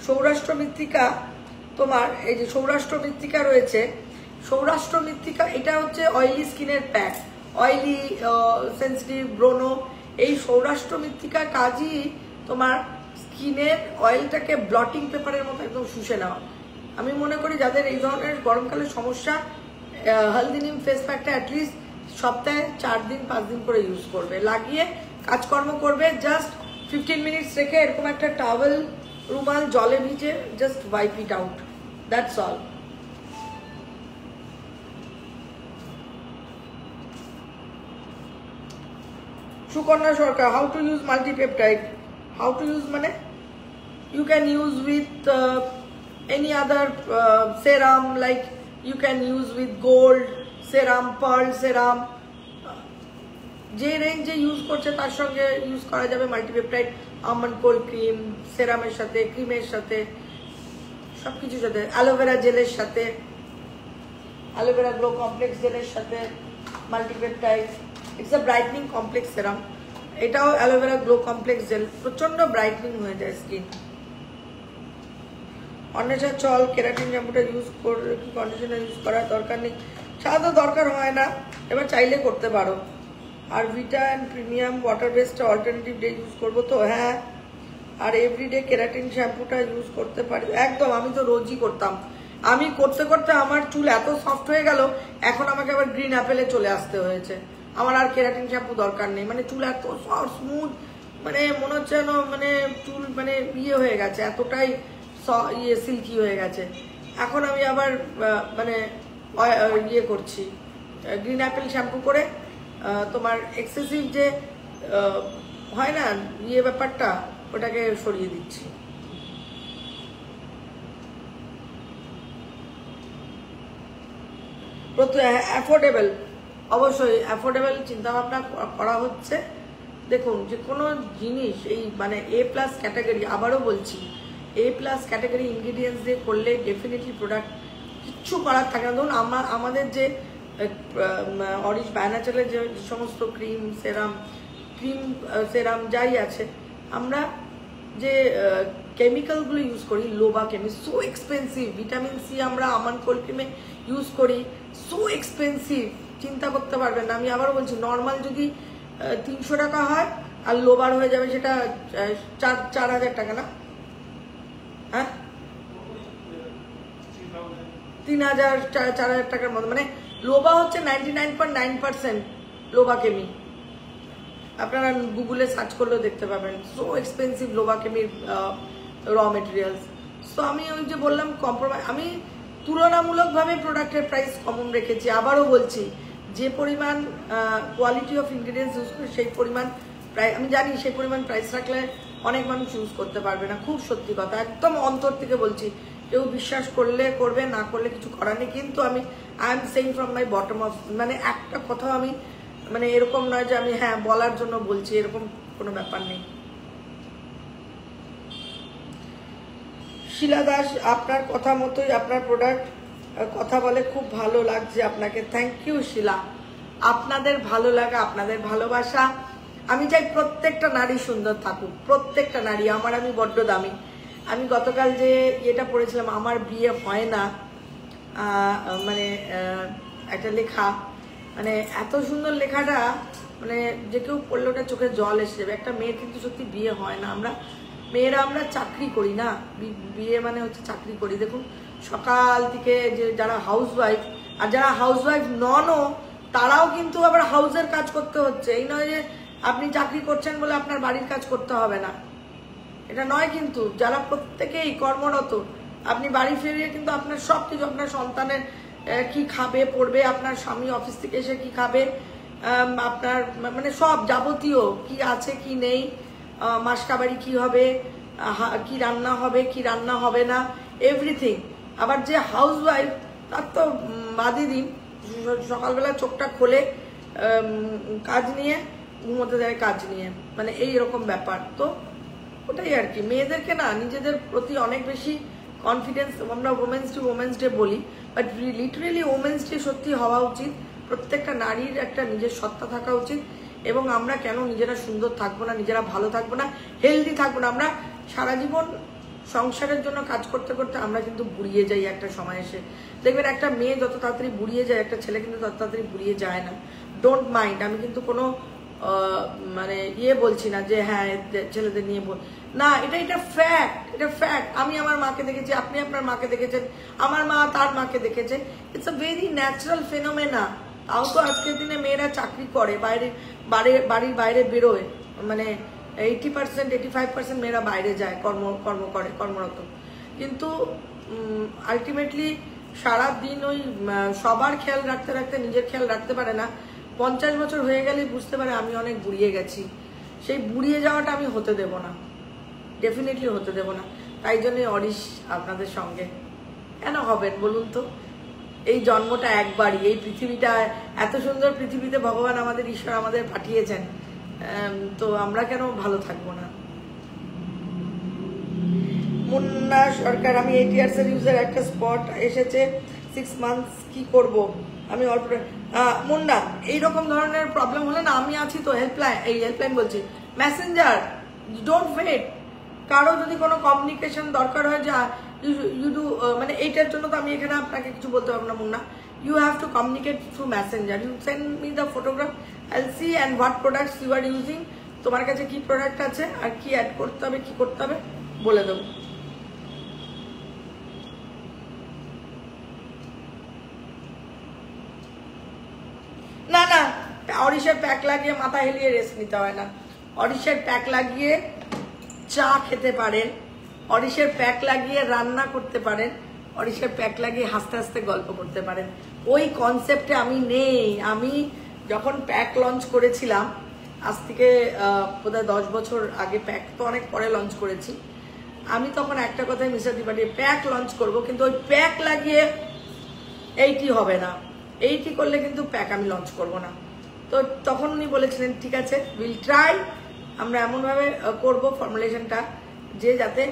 সৌরাষ্ট্র মৃত্তিকা, তোমার এই যে সৌরাষ্ট্র মৃত্তিকা রয়েছে, সৌরাষ্ট্র মৃত্তিকা এটা হচ্ছে অয়েলি স্কিনের প্যাক, অয়েলি সেন্সিটিভ ব্রোনো। এই সৌরাষ্ট্র মৃত্তিকার কাজই তোমার স্কিনের অয়েলটাকে ব্লটিং পেপারের মতো একদম শুষে নেওয়া। আমি মনে করি যাদের এই ধরনের গরমকালে সমস্যা, হলদি নিম ফেস প্যাকটা অ্যাটলিস্ট সপ্তাহে 4 দিন 5 দিন করে ইউজ করবে, লাগিয়ে কাজকর্ম করবে। জাস্ট 15 মিনিটস রেখে এরকম একটা টাওয়েল রুমাল জলে ভিজে just wipe it out, that's all. Sukanya Sarkar, how to use multipeptide? How to use মানে you can use with any other serum, like you can use with gold serum, pearl serum, যে রেঞ্জে use করছে তার সঙ্গে use করা যাবে multipeptide. Almond cold cream, সেরামের সাথে, ক্রিমের সাথে, সবকিছুর সাথে, অ্যালোভেরা জেলের সাথে, অ্যালোভেরা গ্লো কমপ্লেক্স জেলের সাথে, multipeptide. It's a brightening complex serum. এটাও অ্যালোভেরা গ্লো কমপ্লেক্স জেল, প্রচন্ড ব্রাইটনিং হয়ে যায় স্কিন। অন্বেষা চল কেরাটিন শ্যাম্পুটা ইউজ করে কি কন্ডিশনার ইউজ করার দরকার নেই? সাধারণত দরকার হয় না, এবার চাইলে করতে পারো। আর ভিটা অ্যান্ড প্রিমিয়াম ওয়াটার বেসটা অল্টারনেটিভ ডে ইউজ করবো তো? হ্যাঁ। আর এভরিডে কেরাটিন শ্যাম্পুটা ইউজ করতে পারি একদম। আমি তো রোজই করতাম। আমি করতে করতে আমার চুল এত সফট হয়ে গেল, এখন আমাকে আবার গ্রিন অ্যাপেলে চলে আসতে হয়েছে। আমার আর কেরাটিন শ্যাম্পু দরকার নেই, মানে চুল এত সফট স্মুথ, মানে মনে হচ্ছে যেন মানে চুল মানে ইয়ে হয়ে গেছে, এতটাই ইয়ে সিল্কি হয়ে গেছে। এখন আমি আবার মানে ইয়ে করছি, গ্রিন অ্যাপেল শ্যাম্পু করে তোমার এক্সেসিভ যে হয় না ইয়ে ব্যাপারটা, ওটাকে সরিয়ে দিচ্ছি। অ্যাফোর্ডেবল, অবশ্যই অ্যাফোর্ডেবল চিন্তাভাবনা করা হচ্ছে। দেখুন, যে কোনো জিনিস এই মানে A+ ক্যাটাগরি, আবারও বলছি, A+ ক্যাটাগরি ইনগ্রিডিয়েন্টস দিয়ে করলে ডেফিনেটলি প্রোডাক্ট কিচ্ছু করার থাকে না। ধরুন আমাদের যে অরিশ বায়োন্যাচারালের যে সমস্ত ক্রিম সেরাম যাই আছে, আমরা যে কেমিক্যালগুলো ইউজ করি, লোবা chemical, so expensive. Vitamin C আমরা আমন্ড কোল্ড ক্রিমে ইউজ করি, সো এক্সপেন্সিভ, চিন্তা করতে পারবেন না। আমি আবারও বলছি, নর্মাল যদি 300 টাকা হয়, আর লোবার হয়ে যাবে সেটা 4,000 টাকা না? হ্যাঁ, 3,000 4,000 টাকার মতো। মানে লোবা হচ্ছে 99.9% লোবা কেমি। আপনারা গুগলে সার্চ করলেও দেখতে পাবেন, so expensive লোবা কেমির raw materials. So আমি ওই যে বললাম কম্প্রোমাইজ, আমি তুলনামূলকভাবে প্রোডাক্টের প্রাইস কম রেখেছি। আবারও বলছি, যে পরিমাণ কোয়ালিটি অফ ইনগ্রিডিয়েন্টস ইউজ করে সেই পরিমাণ প্রাইস, আমি জানি সেই পরিমাণ প্রাইস রাখলে অনেক মানুষ ইউজ করতে পারবে না। খুব সত্যি কথা, একদম অন্তর থেকে বলছি। কেউ বিশ্বাস করলে করবে, না করলে কিছু করার নেই। কিন্তু আমি I am saying from my bottom of, মানে একটা কথা আমি মানে এরকম নয় যে আমি হ্যাঁ বলার জন্য বলছি, এরকম কোনো ব্যাপার নেই। শিলা দাস, আপনার কথা মতোই আপনার প্রোডাক্ট কথা বলে খুব ভালো লাগছে আপনাকে। থ্যাংক ইউ শিলা। আপনাদের ভালো লাগা, আপনাদের ভালোবাসা, আমি চাই প্রত্যেকটা নারী সুন্দর থাকুক, প্রত্যেকটা নারী। আমি বড্ড দামি। আমি গতকাল যে এটা পড়েছিলাম, আমার বিয়ে হয় না, মানে একটা লেখা, মানে এত সুন্দর লেখাটা, মানে যে কেউ পড়লে ওটা চোখে জল এসে যাবে। একটা মেয়ের কিন্তু সত্যি বিয়ে হয় না। মেয়েরা আমরা চাকরি করি না, বিয়ে মানে হচ্ছে চাকরি করি। দেখুন, সকাল থেকে যে যারা হাউসওয়াইফ, আর যারা হাউসওয়াইফ ননও, তারাও কিন্তু আবার হাউসের কাজ করতে হচ্ছে। এই নয় যে আপনি চাকরি করছেন বলে আপনার বাড়ির কাজ করতে হবে না, এটা নয়। কিন্তু যারা প্রত্যেকেই কর্মরত, আপনি বাড়ি ফিরিয়ে কিন্তু আপনার সব কিছু, আপনার সন্তানের কি খাবে পড়বে, আপনার স্বামী অফিস থেকে এসে কি খাবে, আপনার মানে সব যাবতীয় কি আছে কি নেই, মাসকাবাড়ি কি হবে, কি রান্না হবে কি রান্না হবে না, এভরিথিং। আবার যে হাউসওয়াইফ, তার তো বাদই দিন, সকালবেলা চোখটা খোলে কাজ নিয়ে, ঘুমোতে যায় কাজ নিয়ে, মানে এই রকম ব্যাপার। তো ওটাই আর কি, মেয়েদেরকে না নিজেদের প্রতি অনেক বেশি কনফিডেন্স, আমরা ওমেন্স ডে বলি, বাট লিটারেলি ওমেন্স ডে সত্যি হওয়া উচিত। প্রত্যেকটা নারীর একটা নিজের সত্তা থাকা উচিত। এবং আমরা কেন নিজেরা সুন্দর থাকবো না, নিজেরা ভালো থাকবো না, হেলদি থাকবো না? আমরা সারা জীবন সংসারের জন্য কাজ করতে করতে আমরা কিন্তু বুড়িয়ে যাই একটা সময় এসে। দেখবেন একটা মেয়ে যত তাড়াতাড়ি বুড়িয়ে যায়, একটা ছেলে কিন্তু তত তাড়াতাড়ি বুড়িয়ে যায় না। ডোন্ট মাইন্ড, আমি কিন্তু কোনো মানে ইয়ে বলছি না যে হ্যাঁ ছেলেদের নিয়ে না, এটা ফ্যাক্ট, এটা ফ্যাক্ট। আমি আমার মাকে দেখেছি, আপনি আপনার মাকে দেখেছেন, আমার মা তার মাকে দেখেছে। It's a very natural phenomena. তাও তো আজকের দিনে মেয়েরা চাকরি করে, বাড়ির বাইরে বেরোয়, মানে 80% 85% মেয়েরা বাইরে যায়, কর্মরত। কিন্তু আলটিমেটলি সারাদিন ওই সবার খেয়াল রাখতে রাখতে নিজের খেয়াল রাখতে পারে না। 50 বছর হয়ে গেলে বুঝতে পারে আমি অনেক বুড়িয়ে গেছি। সেই বুড়িয়ে যাওয়াটা আমি হতে দেব না, ডেফিনেটলি হতে দেব না। তাই জন্যই অরিশ আপনাদের সঙ্গে। কেন হবেন বলুন তো? এই জন্মটা একবারই, এই পৃথিবীটা এত সুন্দর পৃথিবীতে ভগবান আমাদের, ঈশ্বর আমাদের পাঠিয়েছেন, তো আমরা কেন ভালো থাকবো না? মুন্না সরকার, আমি 8 years এর ইউজার, একটা স্পট এসেছে 6 months, কি করব আমি অল্প। মুন্না এইরকম ধরনের প্রবলেম হলে না আমি আছি তো, হেল্পলাইন বলছি, মেসেঞ্জার, ডোন্ট ওয়েট। কারো যদি কোনো কমিউনিকেশন দরকার হয় যা ইউ ডু, মানে এইটার জন্য তো আমি এখানে আপনাকে কিছু বলতে পারবো না Munna. You have to communicate through messenger. You send me the photograph, I'll see and what products you are using. তোমার কাছে কি প্রোডাক্ট আছে আর কি অ্যাড করতে হবে, কি করতে হবে বলে দেবো। না না, অরিশের প্যাক লাগিয়ে মাথা হেলিয়ে রেস্ট নিতে হয় না। অরিশের প্যাক লাগিয়ে চা খেতে পারেন, অরিশের প্যাক লাগিয়ে রান্না করতে পারেন, অরিশের প্যাক লাগিয়ে হাসতে হাসতে গল্প করতে পারেন। ওই কনসেপ্টে আমি নেই। আমি যখন প্যাক লঞ্চ করেছিলাম, আজ থেকে বোধহয় 10 বছর আগে, প্যাক তো অনেক পরে লঞ্চ করেছি, আমি তখন একটা কথাই মিস্টার ত্রিপাঠী, প্যাক লঞ্চ করব কিন্তু ওই প্যাক লাগিয়ে 80 হবে না, 80 করলে কিন্তু প্যাক আমি লঞ্চ করব না। তো তখন উনি বলেছিলেন ঠিক আছে, উইল ট্রাই, আমরা এমনভাবে করব ফর্মুলেশনটা যে যাতে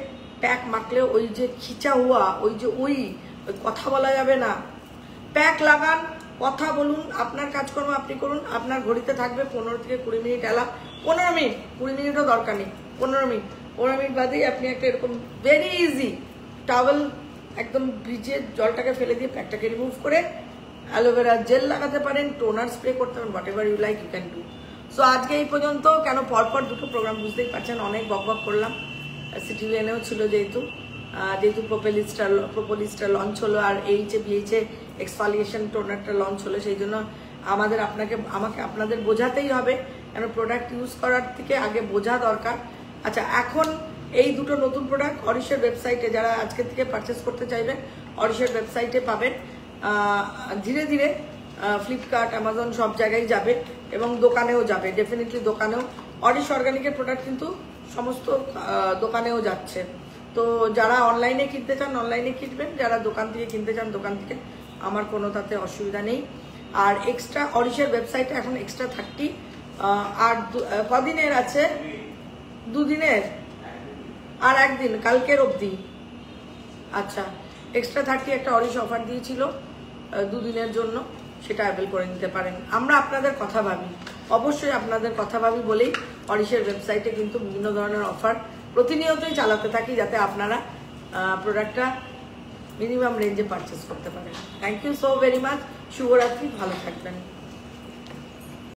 প্যাক মাখলে ওই যে খিচা হুয়া, ওই যে ওই কথা বলা যাবে না। প্যাক লাগান, কথা বলুন, আপনার কাজকর্ম আপনি করুন, আপনার ঘড়িতে থাকবে 15 থেকে 20 মিনিট এলা, 15 মিনিট, 20 মিনিটও দরকার নেই, 15 মিনিট বাদেই আপনি একটা এরকম ভেরি ইজি টাওয়েল একদম ভিজে জলটাকে ফেলে দিয়ে প্যাকটাকে রিমুভ করে অ্যালোভেরা জেল লাগাতে পারেন, টোনার স্প্রে করতে পারেন, whatever you like you can do. So আজকে এই পর্যন্ত। কেন পরপর দুটো প্রোগ্রাম বুঝতেই পারছেন, অনেক বকবক করলাম, সিটিভিএনেও ছিল যেহেতু প্রোপোলিস্টার লঞ্চ হলো আর BH এক্সফলিয়েশন টোনারটা লঞ্চ হলো, সেই জন্য আমাকে আপনাদের বোঝাতেই হবে, কেন প্রোডাক্ট ইউজ করার থেকে আগে বোঝা দরকার। আচ্ছা, এখন এই দুটো নতুন প্রোডাক্ট অরিশের ওয়েবসাইটে, যারা আজকে থেকে পারচেস করতে চাইবেন অরিশের ওয়েবসাইটে পাবেন। ধীরে ধীরে ফ্লিপকার্ট, অ্যামাজন সব জায়গায় যাবে এবং দোকানেও যাবে, ডেফিনেটলি দোকানেও। অরিশ অর্গানিকের প্রোডাক্ট কিন্তু সমস্ত দোকানেও যাচ্ছে। তো যারা অনলাইনে কিনতে চান অনলাইনে কিনবেন, যারা দোকান থেকে কিনতে চান দোকান থেকে, আমার কোনো তাতে অসুবিধা নেই। আর এক্সট্রা অরিশের ওয়েবসাইটে এখন এক্সট্রা 30, আর কদিনের আছে, 2 দিনের আর 1 দিন, কালকের অবধি। আচ্ছা, এক্সট্রা 30 একটা অরিশ অফার দিয়েছিল 2 দিনের জন্য, সেটা অ্যাভেল করে নিতে পারেন। আমরা আপনাদের কথা ভাবি, অবশ্যই আপনাদের কথা ভাবি বলেই অরিশের ওয়েবসাইটে কিন্তু বিভিন্ন ধরনের অফার প্রতিনিয়তই চালাতে থাকি, যাতে আপনারা প্রোডাক্টটা মিনিমাম রেঞ্জে পারচেস করতে পারেন। Thank you so very much. শুভরাত্রি, ভালো থাকবেন।